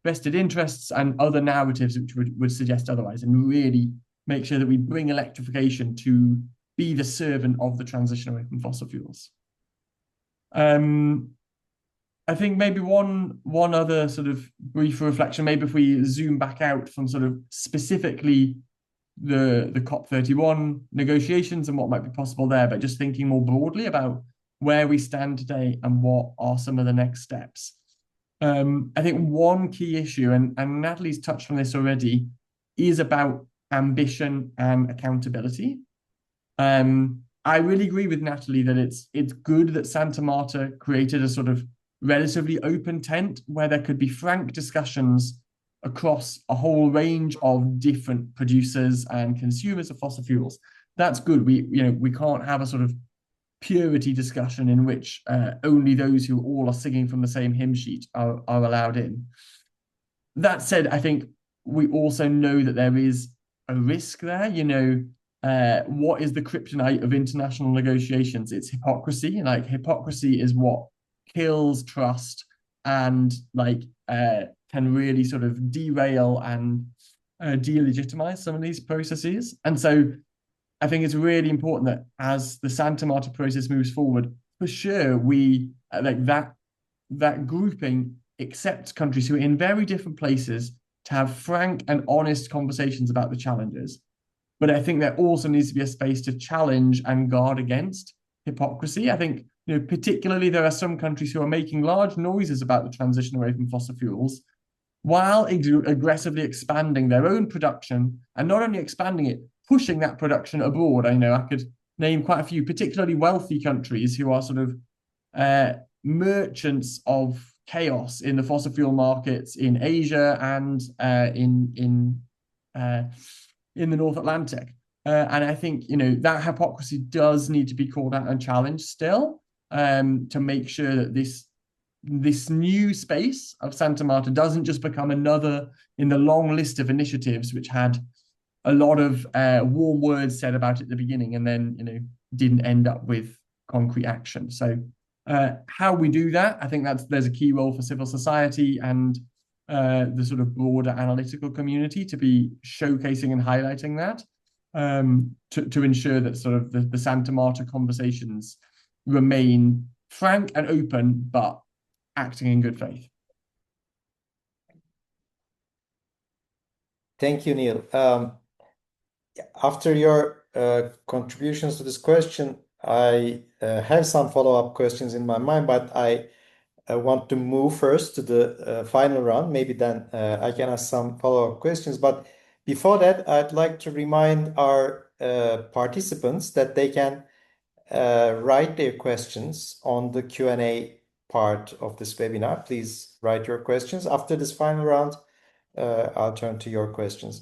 vested interests and other narratives which would suggest otherwise, and really make sure that we bring electrification to be the servant of the transition away from fossil fuels. I think maybe one other sort of brief reflection, maybe if we zoom back out from sort of specifically the COP31 negotiations and what might be possible there, but just thinking more broadly about where we stand today and what are some of the next steps. I think one key issue, and Natalie's touched on this already, is about ambition and accountability. I really agree with Natalie that it's good that Santa Marta created a sort of relatively open tent where there could be frank discussions across a whole range of different producers and consumers of fossil fuels. That's good. We can't have a sort of purity discussion in which only those who all are singing from the same hymn sheet are allowed in. That said, I think we also know that there is a risk there. What is the kryptonite of international negotiations? It's hypocrisy. Like, hypocrisy is what kills trust and can really sort of derail and delegitimize some of these processes. And so I think it's really important that as the Santa Marta process moves forward, for sure, we that grouping accepts countries who are in very different places to have frank and honest conversations about the challenges. But I think there also needs to be a space to challenge and guard against hypocrisy. I think, particularly there are some countries who are making large noises about the transition away from fossil fuels while aggressively expanding their own production, and not only expanding it, pushing that production abroad. I could name quite a few particularly wealthy countries who are sort of merchants of chaos in the fossil fuel markets in Asia and in the North Atlantic. And I think, that hypocrisy does need to be called out and challenged still, to make sure that this new space of Santa Marta doesn't just become another in the long list of initiatives which had a lot of warm words said about it at the beginning and then, didn't end up with concrete action. So how we do that, I think there's a key role for civil society and the sort of broader analytical community to be showcasing and highlighting that, to ensure that sort of the Santa Marta conversations remain frank and open, but acting in good faith. Thank you, Neil. After your contributions to this question, I have some follow-up questions in my mind, but I want to move first to the final round. Maybe then I can ask some follow-up questions. But before that, I'd like to remind our participants that they can write their questions on the Q&A part of this webinar. Please write your questions. After this final round, I'll turn to your questions.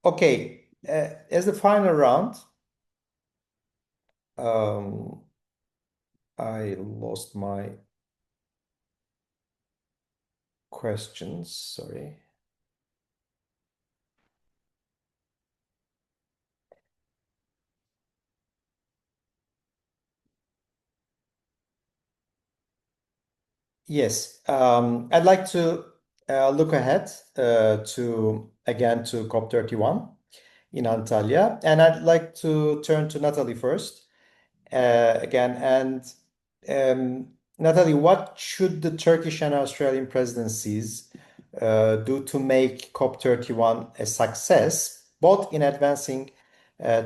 Okay, as the final round, I lost my questions, sorry. Yes, I'd like to look ahead to COP31 in Antalya, and I'd like to turn to Natalie first again. And Natalie, what should the Turkish and Australian presidencies do to make COP31 a success, both in advancing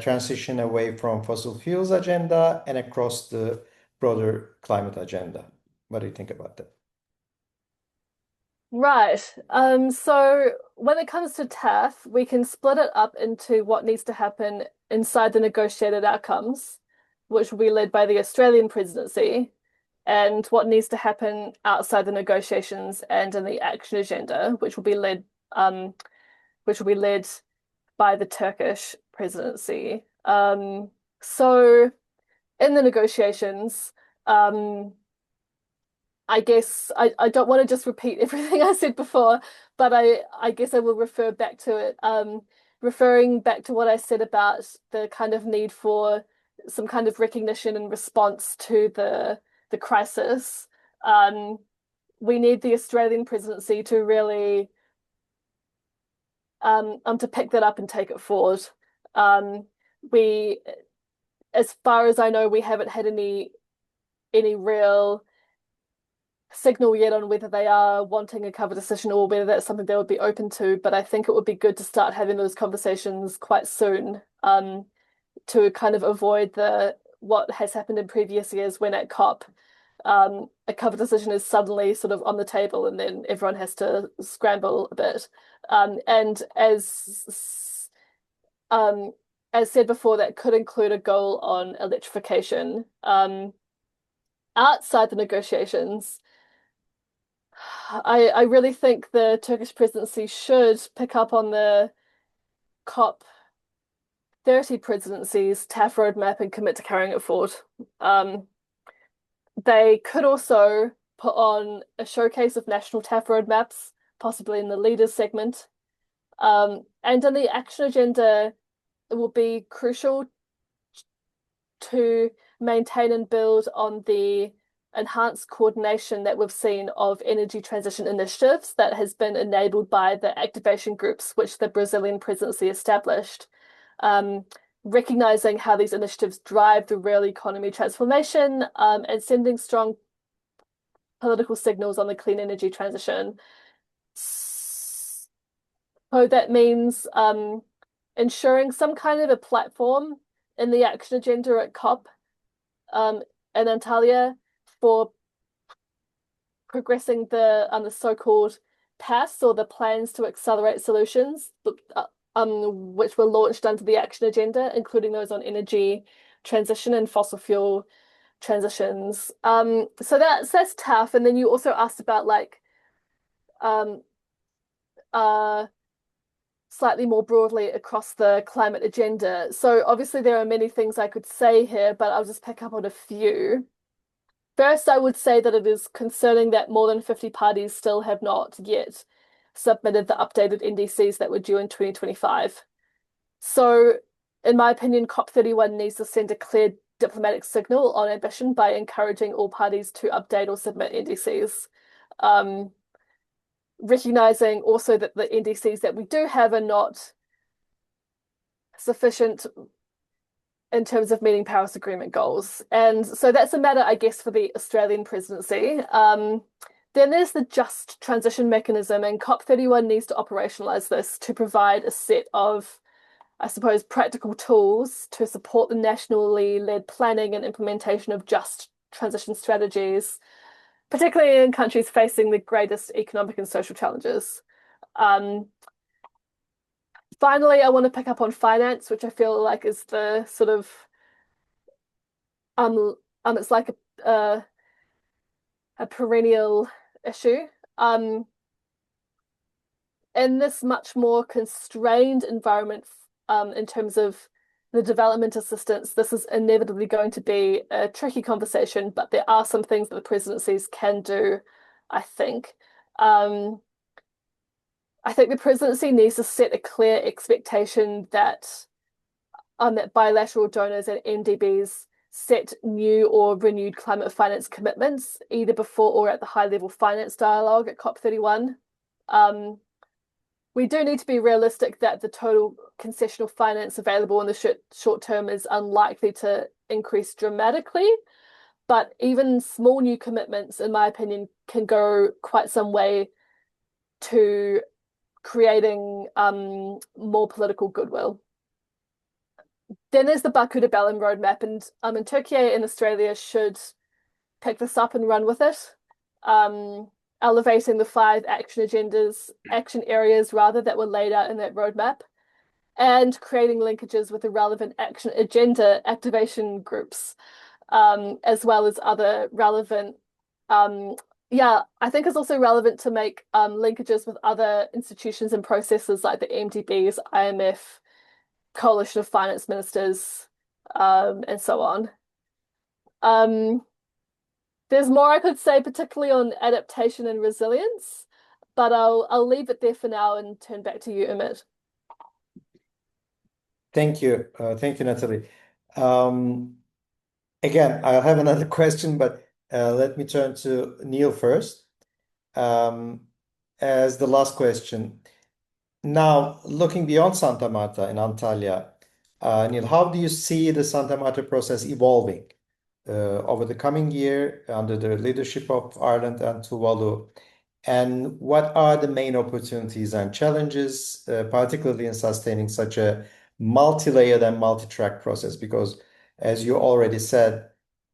transition away from fossil fuels agenda and across the broader climate agenda? What do you think about that? Right. So when it comes to TAF, we can split it up into what needs to happen inside the negotiated outcomes, which will be led by the Australian presidency, and what needs to happen outside the negotiations and in the action agenda, which will be led by the Turkish presidency. So in the negotiations, I guess I don't want to just repeat everything I said before, but I guess I will refer back to it. Referring back to what I said about the kind of need for some kind of recognition and response to the crisis. We need the Australian presidency to really to pick that up and take it forward. We, as far as I know, we haven't had any real signal yet on whether they are wanting a cover decision or whether that's something they would be open to. But I think it would be good to start having those conversations quite soon, to kind of avoid what has happened in previous years when at COP, a cover decision is suddenly sort of on the table and then everyone has to scramble a bit. And as said before, that could include a goal on electrification. Outside the negotiations, I really think the Turkish presidency should pick up on the COP30 presidency's TAF roadmap and commit to carrying it forward. They could also put on a showcase of national TAF roadmaps, possibly in the leaders segment. And in the action agenda, it will be crucial to maintain and build on the enhanced coordination that we've seen of energy transition initiatives that has been enabled by the activation groups which the Brazilian presidency established. Recognizing how these initiatives drive the real economy transformation, and sending strong political signals on the clean energy transition. So that means ensuring some kind of a platform in the action agenda at COP in Antalya for progressing the so-called PAS, or the plans to accelerate solutions, which were launched under the action agenda, including those on energy transition and fossil fuel transitions. So that's tough. And then you also asked about slightly more broadly across the climate agenda. So obviously there are many things I could say here, but I'll just pick up on a few. First, I would say that it is concerning that more than 50 parties still have not yet submitted the updated NDCs that were due in 2025. So, in my opinion, COP31 needs to send a clear diplomatic signal on ambition by encouraging all parties to update or submit NDCs. Recognizing also that the NDCs that we do have are not sufficient in terms of meeting Paris Agreement goals. And so that's a matter, I guess, for the Australian presidency. Then there's the just transition mechanism, and COP31 needs to operationalize this to provide a set of, I suppose, practical tools to support the nationally led planning and implementation of just transition strategies, particularly in countries facing the greatest economic and social challenges. Finally, I want to pick up on finance, which I feel like is the sort of it's like a perennial issue. In this much more constrained environment, in terms of the development assistance, this is inevitably going to be a tricky conversation, but there are some things that the presidencies can do, I think. I think the presidency needs to set a clear expectation that bilateral donors and MDBs set new or renewed climate finance commitments, either before or at the high-level finance dialogue at COP31. We do need to be realistic that the total concessional finance available in the short term is unlikely to increase dramatically, but even small new commitments, in my opinion, can go quite some way to creating more political goodwill. Then there's the Baku to Berlin roadmap, and Turkey and Australia should pick this up and run with it, elevating the 5 action areas rather that were laid out in that roadmap, and creating linkages with the relevant action agenda activation groups, as well as other relevant. I think it's also relevant to make linkages with other institutions and processes like the MDBs, IMF, Coalition of Finance Ministers, and so on. There's more I could say, particularly on adaptation and resilience, but I'll leave it there for now and turn back to you, Ümit. Thank you, Natalie. Again, I have another question, but let me turn to Neil first as the last question. Now, looking beyond Santa Marta and Antalya, Neil, how do you see the Santa Marta process evolving over the coming year under the leadership of Ireland and Tuvalu? And what are the main opportunities and challenges, particularly in sustaining such a multi-layered and multi-track process? Because, as you already said,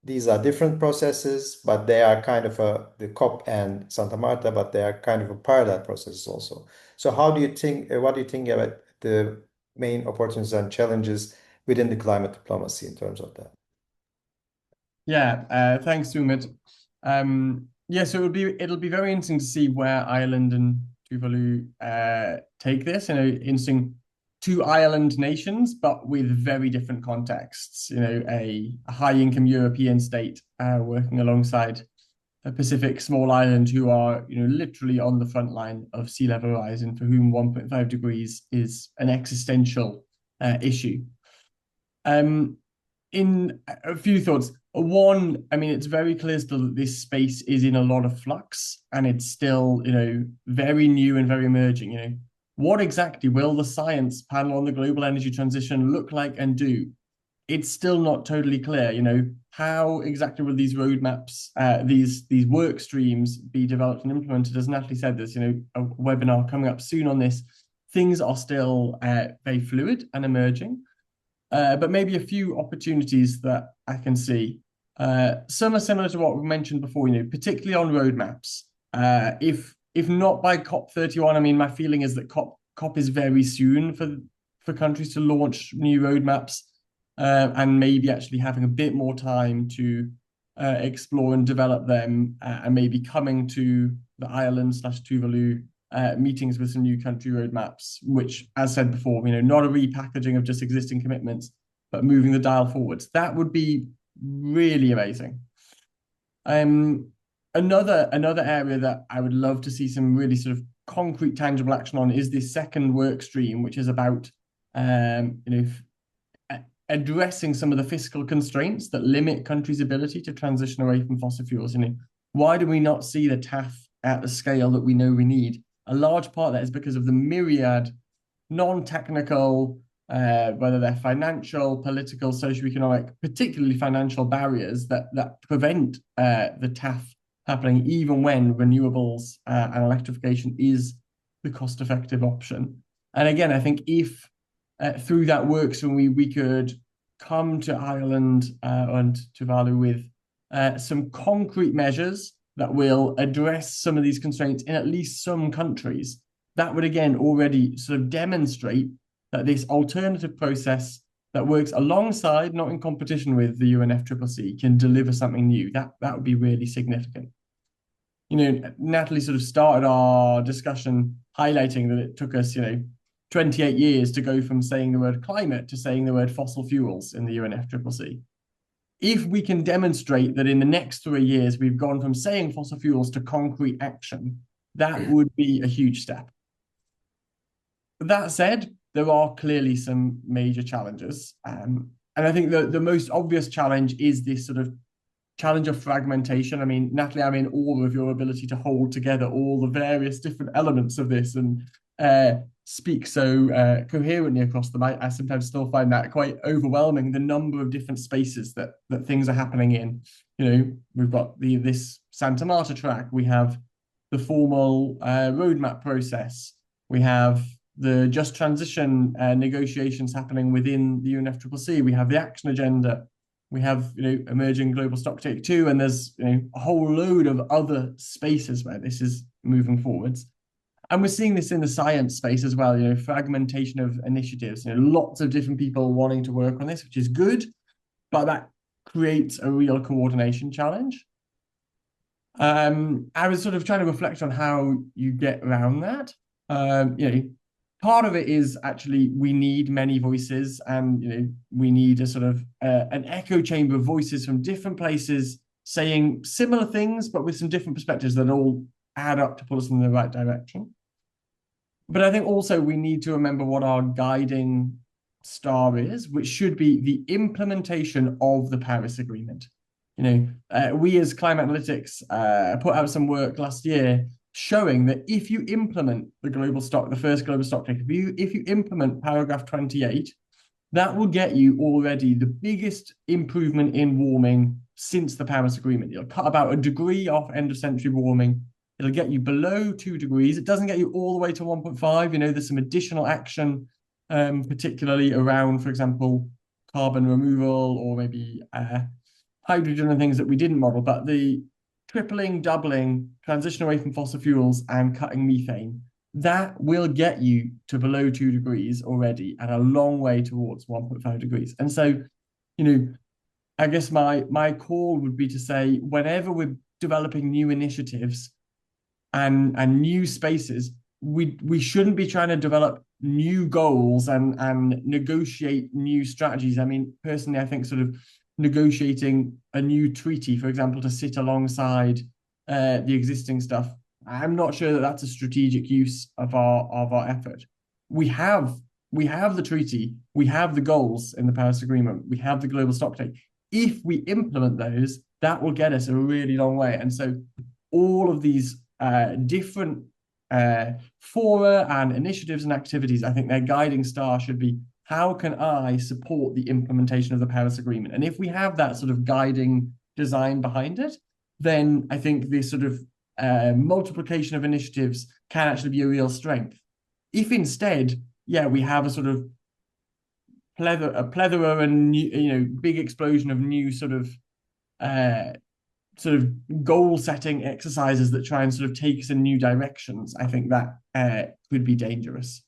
these are different processes, but they are kind of the COP and Santa Marta, but they are kind of a parallel processes also. So what do you think about the main opportunities and challenges within the climate diplomacy in terms of that? Yeah, thanks, Ümit. So it'll be very interesting to see where Ireland and Tuvalu take this. Interesting, 2 island nations, but with very different contexts. A high-income European state working alongside a Pacific small island who are literally on the front line of sea level rise, and for whom 1.5 degrees is an existential issue. In a few thoughts. One, it's very clear still that this space is in a lot of flux, and it's still very new and very emerging. What exactly will the science panel on the global energy transition look like and do? It's still not totally clear. How exactly will these roadmaps, these work streams be developed and implemented? As Natalie said, there's a webinar coming up soon on this. Things are still very fluid and emerging, but maybe a few opportunities that I can see. Some are similar to what we mentioned before, particularly on roadmaps. If not by COP31, my feeling is that COP is very soon for countries to launch new roadmaps, and maybe actually having a bit more time to explore and develop them, and maybe coming to the Ireland/Tuvalu meetings with some new country roadmaps, which, as said before, not a repackaging of just existing commitments, but moving the dial forwards. That would be really amazing. Another area that I would love to see some really sort of concrete, tangible action on is this second work stream, which is about addressing some of the fiscal constraints that limit countries' ability to transition away from fossil fuels. Why do we not see the TAF at the scale that we know we need? A large part of that is because of the myriad non-technical, whether they're financial, political, socioeconomic, particularly financial barriers that prevent the TAF happening, even when renewables and electrification is the cost-effective option. And again, I think if through that works, when we could come to Ireland and Tuvalu with some concrete measures that will address some of these constraints in at least some countries, that would again already sort of demonstrate that this alternative process that works alongside, not in competition with the UNFCCC, can deliver something new. That would be really significant. Natalie sort of started our discussion highlighting that it took us, 28 years to go from saying the word climate to saying the word fossil fuels in the UNFCCC. If we can demonstrate that in the next 3 years, we've gone from saying fossil fuels to concrete action, that would be a huge step. That said, there are clearly some major challenges. And I think the most obvious challenge is this sort of challenge of fragmentation. I mean, Natalie, I'm in awe of your ability to hold together all the various different elements of this and speak so coherently across them. I sometimes still find that quite overwhelming, the number of different spaces that things are happening in. We've got this Santa Marta track, we have the formal roadmap process, we have the just transition negotiations happening within the UNFCCC, we have the action agenda, we have emerging global stocktake 2, and there's a whole load of other spaces where this is moving forwards. And we're seeing this in the science space as well, fragmentation of initiatives, lots of different people wanting to work on this, which is good, but that creates a real coordination challenge. I was sort of trying to reflect on how you get around that. Part of it is actually we need many voices, and we need a sort of an echo chamber of voices from different places saying similar things, but with some different perspectives that all add up to pull us in the right direction. But I think also we need to remember what our guiding star is, which should be the implementation of the Paris Agreement. We as Climate Analytics put out some work last year showing that if you implement the first global stocktake, if you implement paragraph 28, that will get you already the biggest improvement in warming since the Paris Agreement. You'll cut about 1 degree off end of century warming. It'll get you below 2 degrees. It doesn't get you all the way to 1.5. There's some additional action, particularly around, for example, carbon removal or maybe hydrogen and things that we didn't model. But the tripling, doubling, transition away from fossil fuels and cutting methane, that will get you to below 2 degrees already and a long way towards 1.5 degrees. And so, I guess my call would be to say, whenever we're developing new initiatives and new spaces, we shouldn't be trying to develop new goals and negotiate new strategies. I mean, personally, I think sort of negotiating a new treaty, for example, to sit alongside the existing stuff, I'm not sure that that's a strategic use of our effort. We have the treaty, we have the goals in the Paris Agreement, we have the global stocktake. If we implement those, that will get us a really long way. And so all of these different fora and initiatives and activities, I think their guiding star should be, how can I support the implementation of the Paris Agreement? And if we have that sort of guiding design behind it, then I think this sort of multiplication of initiatives can actually be a real strength. If instead, we have a sort of plethora and new, big explosion of new sort of goal-setting exercises that try and sort of take us in new directions, I think that could be dangerous.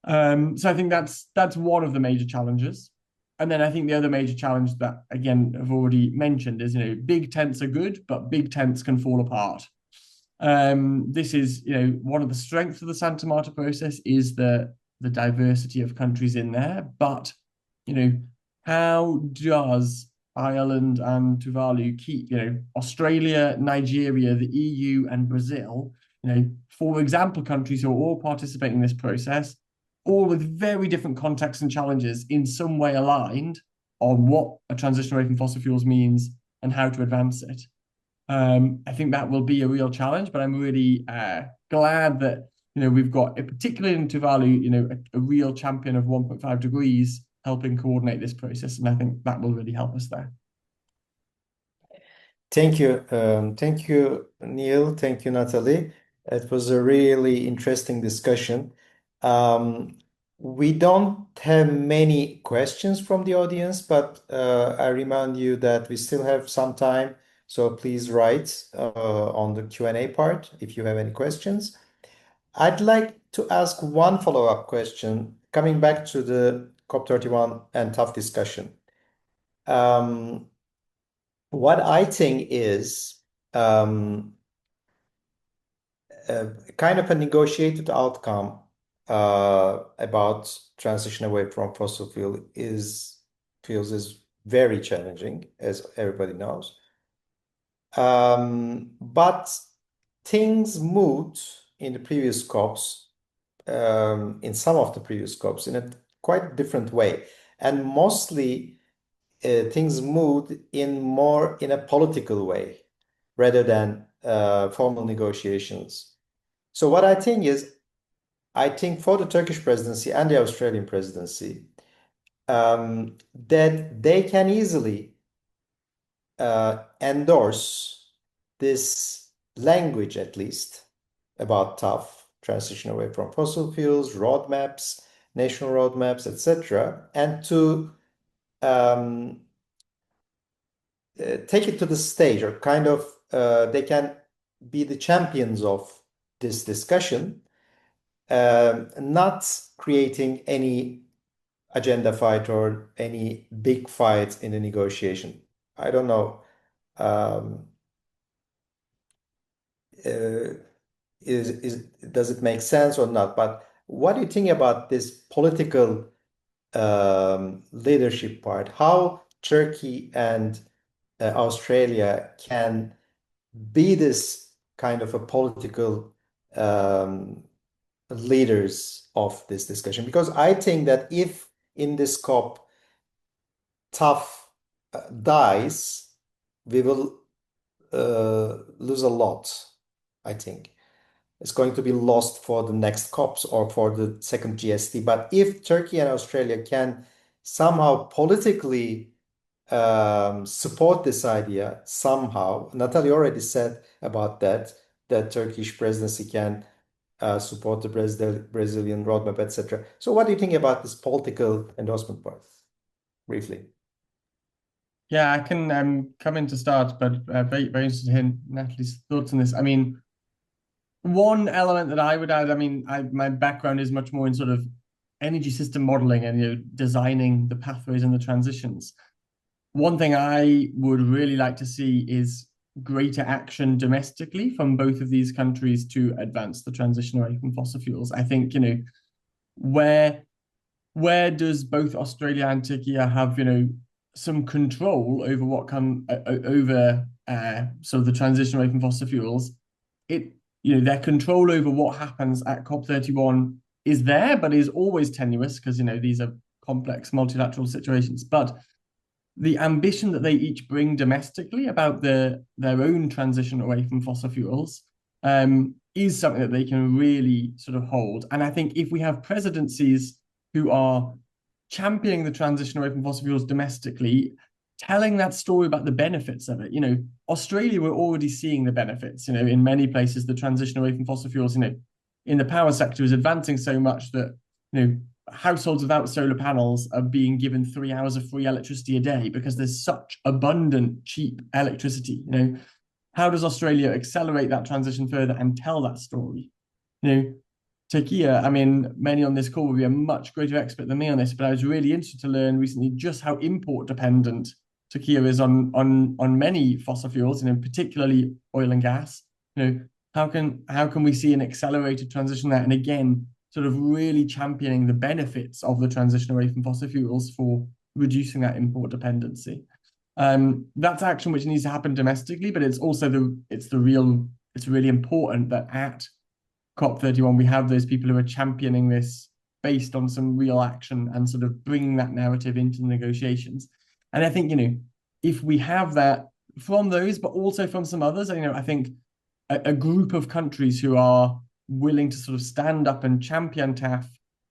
So I think that's one of the major challenges. And then I think the other major challenge that, again, I've already mentioned is, big tents are good, but big tents can fall apart. This is, one of the strengths of the Santa Marta process is the diversity of countries in there. But, how does Ireland and Tuvalu keep, Australia, Nigeria, the EU and Brazil, for example, countries who are all participating in this process, all with very different contexts and challenges, in some way aligned on what a transition away from fossil fuels means and how to advance it. I think that will be a real challenge, but I'm really glad that we've got, particularly in Tuvalu, a real champion of 1.5 degrees helping coordinate this process, and I think that will really help us there. Thank you. Thank you, Neil. Thank you, Natalie. It was a really interesting discussion. Um, we don't have many questions from the audience, but I remind you that we still have some time. So please write on the Q&A part if you have any questions. I'd like to ask one follow-up question, coming back to the COP31 and tough discussion. What I think is kind of a negotiated outcome about transition away from fossil fuels is very challenging, as everybody knows. But things moved in the previous COPs, in some of the previous COPs, in a quite different way, and mostly things moved in a political way rather than formal negotiations. So what I think is, I think for the Turkish presidency and the Australian presidency, that they can easily endorse this language, at least, about tough transition away from fossil fuels, roadmaps, national roadmaps, etc., and to take it to the stage, or kind of they can be the champions of this discussion, not creating any agenda fight or any big fight in a negotiation. I don't know. Does it make sense or not? But what do you think about this political leadership part? How Turkey and Australia can be this kind of a political leaders of this discussion? Because I think that if in this COP tough dies, we will lose a lot, I think. It's going to be lost for the next COPs or for the second GST. But if Turkey and Australia can somehow politically support this idea somehow, Natalie already said about that Turkish presidency can support the Brazilian roadmap, etc. So what do you think about this political endorsement part, briefly? Yeah, I can come in to start, but very, very interested to hear Natalie's thoughts on this. I mean, one element that I would add, I mean, my background is much more in sort of energy system modeling and designing the pathways and the transitions. One thing I would really like to see is greater action domestically from both of these countries to advance the transition away from fossil fuels. I think, where does both Australia and Turkey have, some control over what sort of the transition away from fossil fuels? Their control over what happens at COP31 is there, but is always tenuous because, these are complex multilateral situations. But the ambition that they each bring domestically about their own transition away from fossil fuels is something that they can really sort of hold. And I think if we have presidencies who are championing the transition away from fossil fuels domestically, telling that story about the benefits of it, Australia, we're already seeing the benefits, in many places, the transition away from fossil fuels, in the power sector is advancing so much that, households without solar panels are being given 3 hours of free electricity a day because there's such abundant, cheap electricity. How does Australia accelerate that transition further and tell that story? Turkey, I mean, many on this call will be a much greater expert than me on this, but I was really interested to learn recently just how import dependent Turkey is on many fossil fuels, particularly oil and gas. How can we see an accelerated transition there? And again, sort of really championing the benefits of the transition away from fossil fuels for reducing that import dependency. That's action which needs to happen domestically, but it's also it's really important that at COP31 we have those people who are championing this based on some real action and sort of bringing that narrative into the negotiations. And I think, if we have that from those, but also from some others, I think a group of countries who are willing to sort of stand up and champion TAF,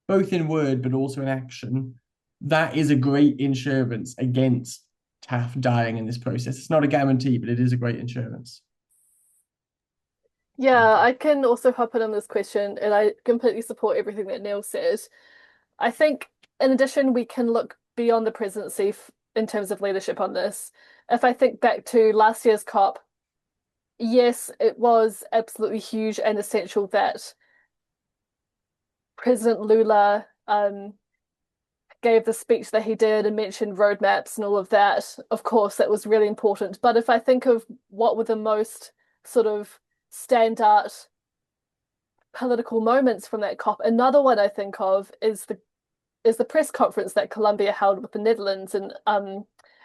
both in word but also in action, that is a great insurance against TAF dying in this process. It's not a guarantee, but it is a great insurance. Yeah, I can also hop in on this question, and I completely support everything that Neil said. I think, in addition, we can look beyond the presidency in terms of leadership on this. If I think back to last year's COP, yes, it was absolutely huge and essential that President Lula gave the speech that he did and mentioned roadmaps and all of that. Of course, that was really important. But if I think of what were the most sort of standout political moments from that COP, another one I think of is the press conference that Colombia held with the Netherlands and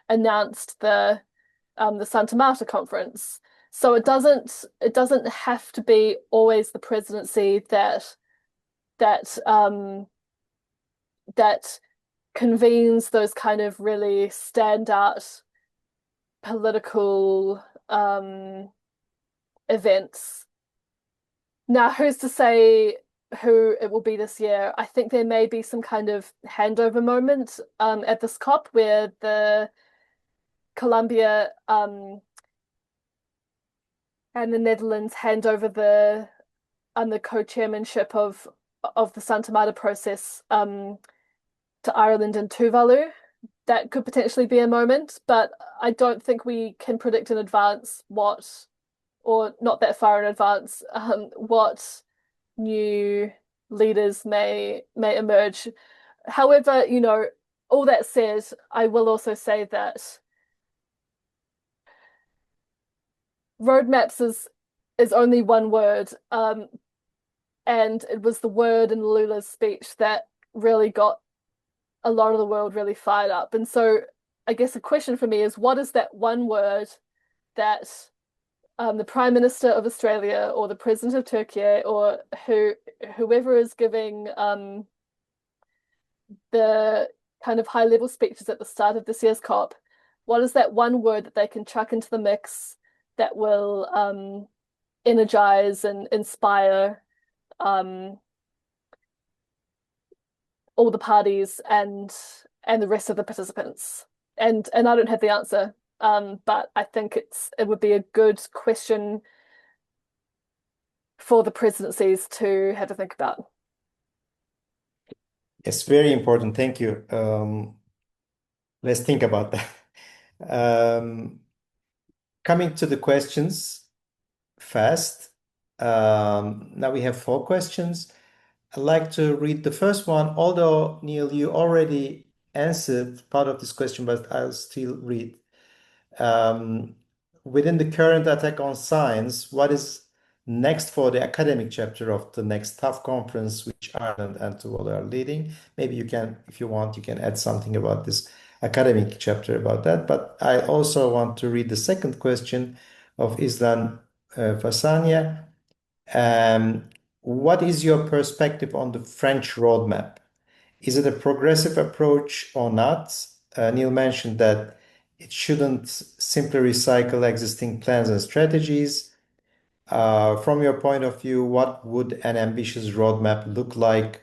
announced the Santa Marta conference. So it doesn't have to be always the presidency that convenes those kind of really standout political events. Now, who's to say who it will be this year? I think there may be some kind of handover moment at this COP where the Colombia and the Netherlands hand over the co-chairmanship of the Santa Marta process to Ireland and Tuvalu. That could potentially be a moment, but I don't think we can predict in advance or not that far in advance, what new leaders may emerge. However, all that said, I will also say that roadmaps is only one word, and it was the word in Lula's speech that really got a lot of the world really fired up. And so I guess a question for me is, what is that one word that the Prime Minister of Australia or the President of Turkey or whoever is giving the kind of high-level speeches at the start of this year's COP, what is that one word that they can chuck into the mix that will energize and inspire all the parties and the rest of the participants? And I don't have the answer, but I think it would be a good question for the presidencies to have to think about. It's very important. Thank you. Let's think about that. Coming to the questions fast. Now we have 4 questions. I'd like to read the first one, although, Neil, you already answered part of this question, but I'll still read. Within the current attack on science, what is next for the academic chapter of the next TAF conference, which Ireland and Tuvalu are leading? Maybe you can, if you want, you can add something about this academic chapter about that. But I also want to read the second question of Islan Fasania. What is your perspective on the French roadmap? Is it a progressive approach or not? Neil mentioned that it shouldn't simply recycle existing plans and strategies. From your point of view, what would an ambitious roadmap look like?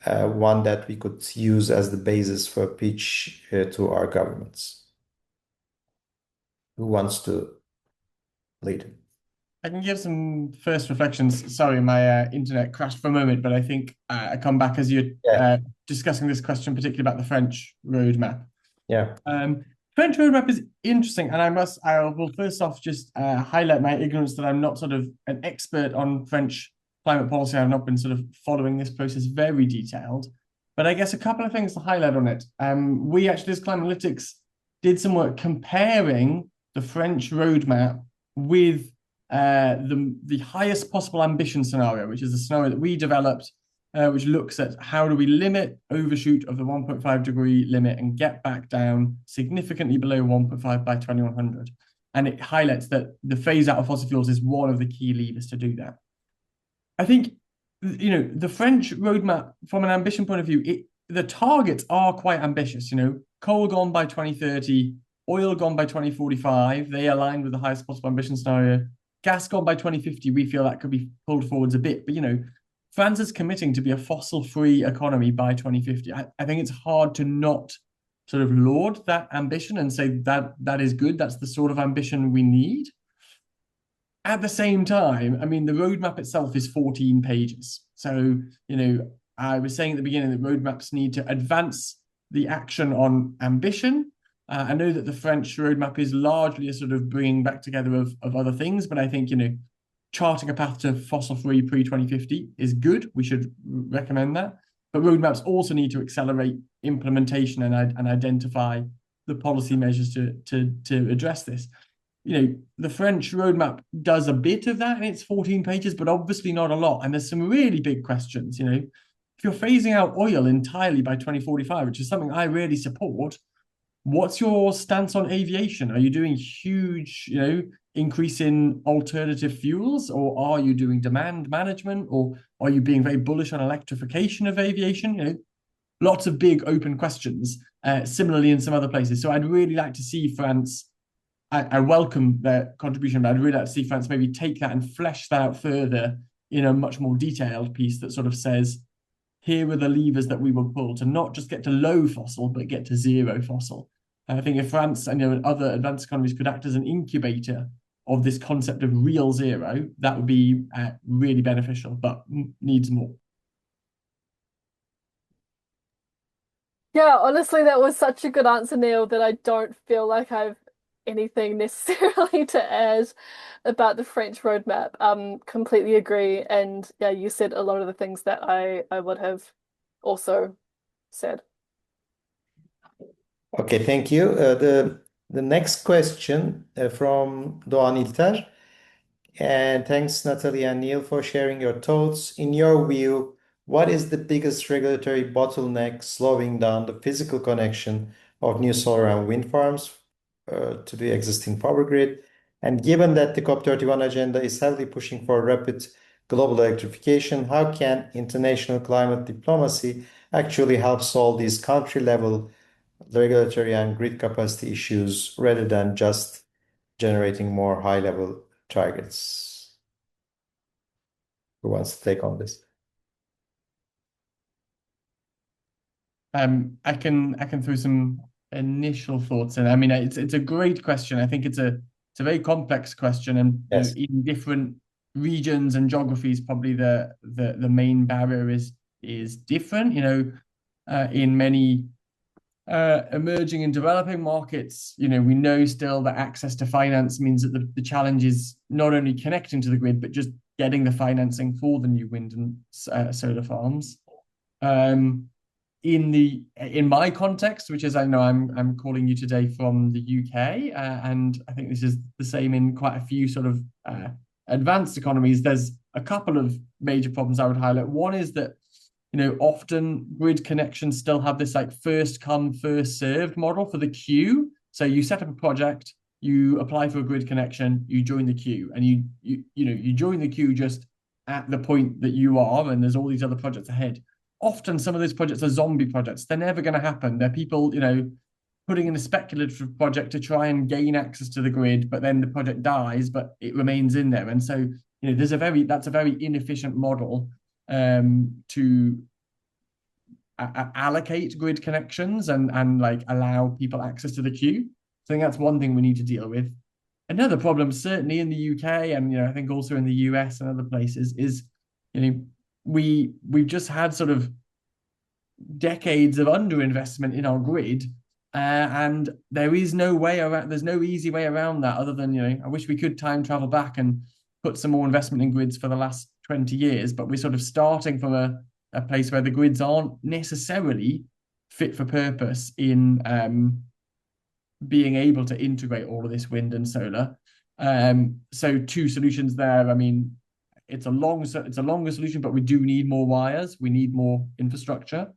One that we could use as the basis for pitch to our governments. Who wants to lead? I can give some first reflections. Sorry, my internet crashed for a moment, but I think I come back as you're discussing this question, particularly about the French roadmap. Yeah. French roadmap is interesting, and I will first off just highlight my ignorance that I'm not sort of an expert on French climate policy. I've not been sort of following this process very detailed, but I guess a couple of things to highlight on it. We actually, as Climalytics, did some work comparing the French roadmap with the highest possible ambition scenario, which is the scenario that we developed, which looks at how do we limit overshoot of the 1.5 degree limit and get back down significantly below 1.5 by 2100. And it highlights that the phase out of fossil fuels is one of the key levers to do that. I think, the French roadmap, from an ambition point of view, the targets are quite ambitious. Coal gone by 2030, oil gone by 2045. They align with the highest possible ambition scenario. Gas gone by 2050. We feel that could be pulled forwards a bit, but France is committing to be a fossil-free economy by 2050. I think it's hard to not sort of laud that ambition and say that that is good. That's the sort of ambition we need. At the same time, I mean, the roadmap itself is 14 pages. So, I was saying at the beginning that roadmaps need to advance the action on ambition. I know that the French roadmap is largely a sort of bringing back together of other things, but I think, charting a path to fossil-free pre-2050 is good. We should recommend that. But roadmaps also need to accelerate implementation and identify the policy measures to address this. The French roadmap does a bit of that in its 14 pages, but obviously not a lot. And there's some really big questions. If you're phasing out oil entirely by 2045, which is something I really support, what's your stance on aviation? Are you doing huge, increase in alternative fuels, or are you doing demand management, or are you being very bullish on electrification of aviation? Lots of big open questions, similarly in some other places. So I'd really like to see France. I welcome their contribution, but I'd really like to see France maybe take that and flesh that out further in a much more detailed piece that sort of says, here are the levers that we will pull to not just get to low fossil, but get to zero fossil. And I think if France and other advanced economies could act as an incubator of this concept of real zero, that would be really beneficial, but needs more. Yeah, honestly, that was such a good answer, Neil, that I don't feel like I've anything necessarily to add about the French roadmap. Completely agree. And yeah, you said a lot of the things that I would have also said. Okay, thank you. The next question from Doğan İlter. And thanks, Natalie and Neil, for sharing your thoughts. In your view, what is the biggest regulatory bottleneck slowing down the physical connection of new solar and wind farms to the existing power grid? And given that the COP31 agenda is heavily pushing for rapid global electrification, how can international climate diplomacy actually help solve these country-level regulatory and grid capacity issues rather than just generating more high-level targets? Who wants to take on this? I can throw some initial thoughts in. I mean, it's a great question. I think it's a very complex question, and Yes. In different regions and geographies, probably the main barrier is different. In many emerging and developing markets, we know still that access to finance means that the challenge is not only connecting to the grid, but just getting the financing for the new wind and solar farms. In my context, which is, I know I'm calling you today from the UK, and I think this is the same in quite a few sort of advanced economies. There's a couple of major problems I would highlight. One is that often grid connections still have this like first come, first served model for the queue. So you set up a project, you apply for a grid connection, you join the queue, and you join the queue just at the point that you are, and there's all these other projects ahead. Often some of those projects are zombie projects. They're never going to happen. They're people, putting in a speculative project to try and gain access to the grid, but then the project dies, but it remains in there. And so, that's a very inefficient model to allocate grid connections and like allow people access to the queue. So I think that's one thing we need to deal with. Another problem, certainly in the UK, and I think also in the US and other places, is we've just had sort of decades of underinvestment in our grid, and there is no way around. There's no easy way around that other than I wish we could time travel back and put some more investment in grids for the last 20 years, but we're sort of starting from a place where the grids aren't necessarily fit for purpose in being able to integrate all of this wind and solar. So two solutions there. I mean, it's a longer solution, but we do need more wires. We need more infrastructure.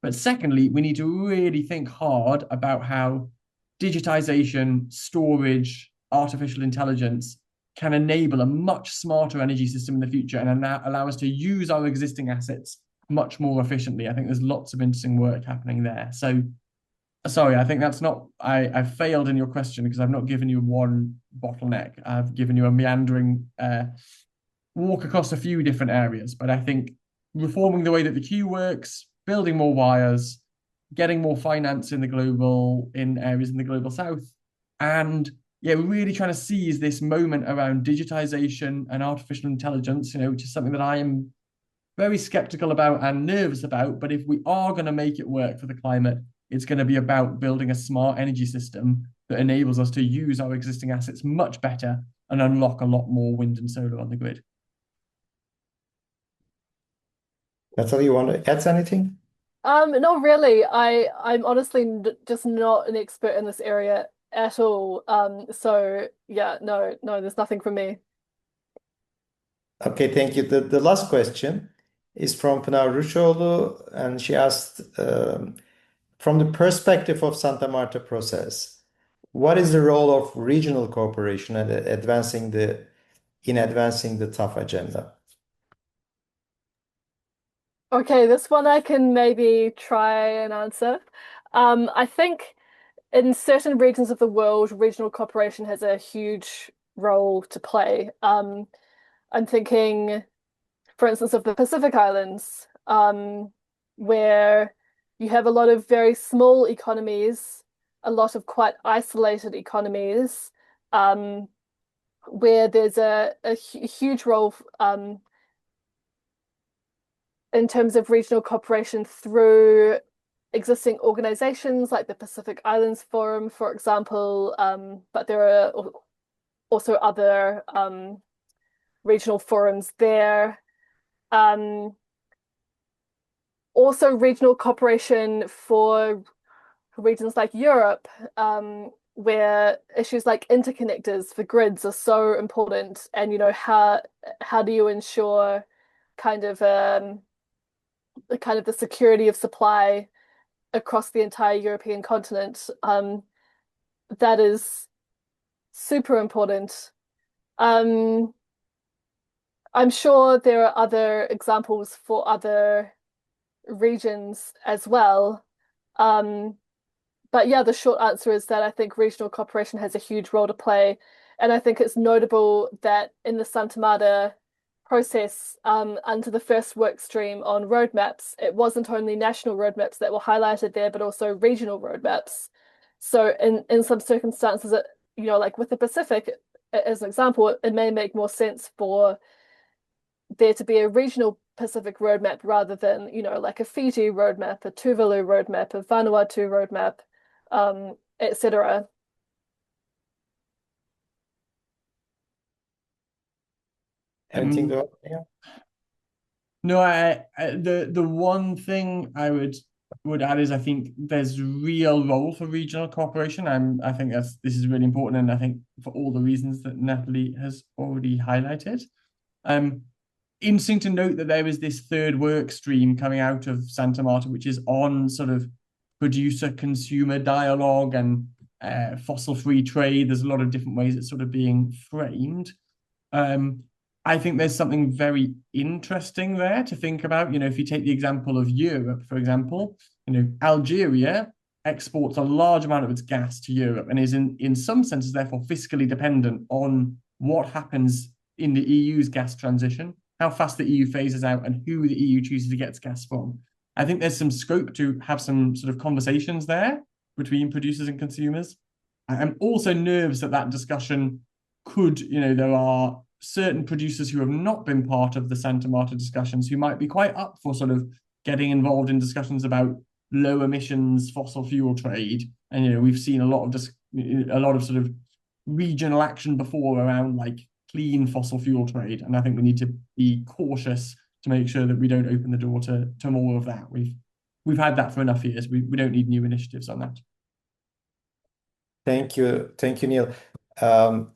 But secondly, we need to really think hard about how digitization, storage, artificial intelligence can enable a much smarter energy system in the future and allow us to use our existing assets much more efficiently. I think there's lots of interesting work happening there. So, sorry, I think that's not, I failed in your question because I've not given you one bottleneck. I've given you a meandering walk across a few different areas. But I think reforming the way that the queue works, building more wires, getting more finance in areas in the global south. And yeah, we're really trying to seize this moment around digitization and artificial intelligence, which is something that I am very skeptical about and nervous about. But if we are going to make it work for the climate, it's going to be about building a smart energy system that enables us to use our existing assets much better and unlock a lot more wind and solar on the grid. Natalie, you want to add anything? Not really. I'm honestly just not an expert in this area at all. So yeah, no, there's nothing from me. Okay, thank you. The last question is from Pınar Ruşoğlu, and she asked, from the perspective of Santa Marta process, what is the role of regional cooperation in advancing the tough agenda? Okay, this one I can maybe try and answer. I think in certain regions of the world, regional cooperation has a huge role to play. I'm thinking, for instance, of the Pacific Islands, where you have a lot of very small economies, a lot of quite isolated economies, where there's a huge role in terms of regional cooperation through existing organizations like the Pacific Islands Forum, for example, but there are also other regional forums there. Also regional cooperation for regions like Europe, where issues like interconnectors for grids are so important, and how do you ensure kind of the security of supply across the entire European continent? That is super important. I'm sure there are other examples for other regions as well. But yeah, the short answer is that I think regional cooperation has a huge role to play. And I think it's notable that in the Santa Marta process, under the first work stream on roadmaps, it wasn't only national roadmaps that were highlighted there, but also regional roadmaps. So in some circumstances, like with the Pacific, as an example, it may make more sense for there to be a regional Pacific roadmap rather than, like a Fiji roadmap, a Tuvalu roadmap, a Vanuatu roadmap, etc. Anything to add? Yeah. No, the one thing I would add is I think there's real role for regional cooperation. I think this is really important, and I think for all the reasons that Natalie has already highlighted. Interesting to note that there is this third work stream coming out of Santa Marta, which is on sort of producer-consumer dialogue and fossil-free trade. There's a lot of different ways it's sort of being framed. I think there's something very interesting there to think about. If you take the example of Europe, for example, Algeria exports a large amount of its gas to Europe and is in some senses therefore fiscally dependent on what happens in the EU's gas transition, how fast the EU phases out, and who the EU chooses to get its gas from. I think there's some scope to have some sort of conversations there between producers and consumers. I'm also nervous that discussion could, there are certain producers who have not been part of the Santa Marta discussions who might be quite up for sort of getting involved in discussions about low emissions fossil fuel trade. And we've seen a lot of sort of regional action before around like clean fossil fuel trade, and I think we need to be cautious to make sure that we don't open the door to more of that. We've had that for enough years. We don't need new initiatives on that. Thank you, Neil.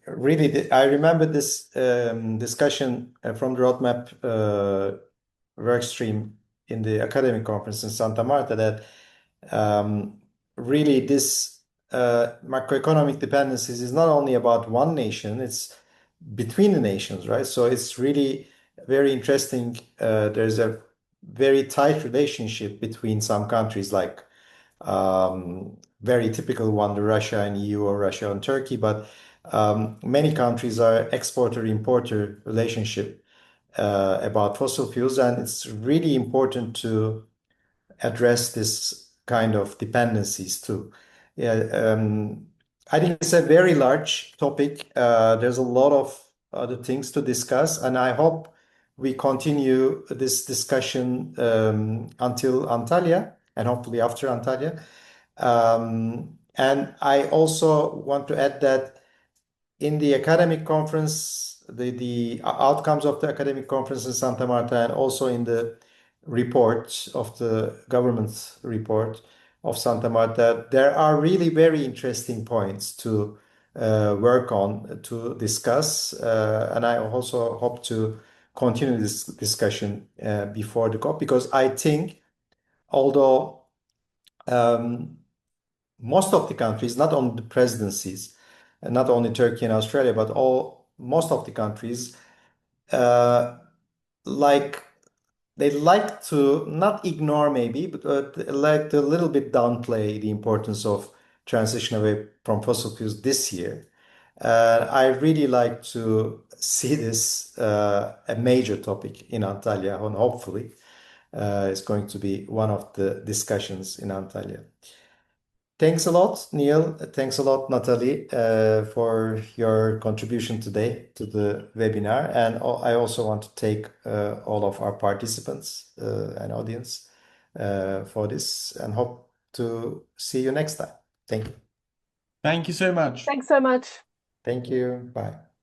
Really, I remember this discussion from the roadmap work stream in the academic conference in Santa Marta that really this macroeconomic dependencies is not only about one nation, it's between the nations, right? So it's really very interesting. There's a very tight relationship between some countries like very typical one, the Russia and EU or Russia and Turkey, but many countries are exporter-importer relationship about fossil fuels, and it's really important to address this kind of dependencies too. Yeah, I think it's a very large topic. There's a lot of other things to discuss, and I hope we continue this discussion until Antalya and hopefully after Antalya. And I also want to add that in the academic conference, the outcomes of the academic conference in Santa Marta, and also in the report of the government report of Santa Marta, there are really very interesting points to work on, to discuss. And I also hope to continue this discussion before the COP, because I think although most of the countries, not only the presidencies, and not only Turkey and Australia, but most of the countries, like they like to not ignore maybe, but like to a little bit downplay the importance of transition away from fossil fuels this year. I really like to see this a major topic in Antalya, and hopefully it's going to be one of the discussions in Antalya. Thanks a lot, Neil. Thanks a lot, Natalie, for your contribution today to the webinar. And I also want to thank all of our participants and audience for this, and hope to see you next time. Thank you. Thank you so much. Thanks so much. Thank you. Bye.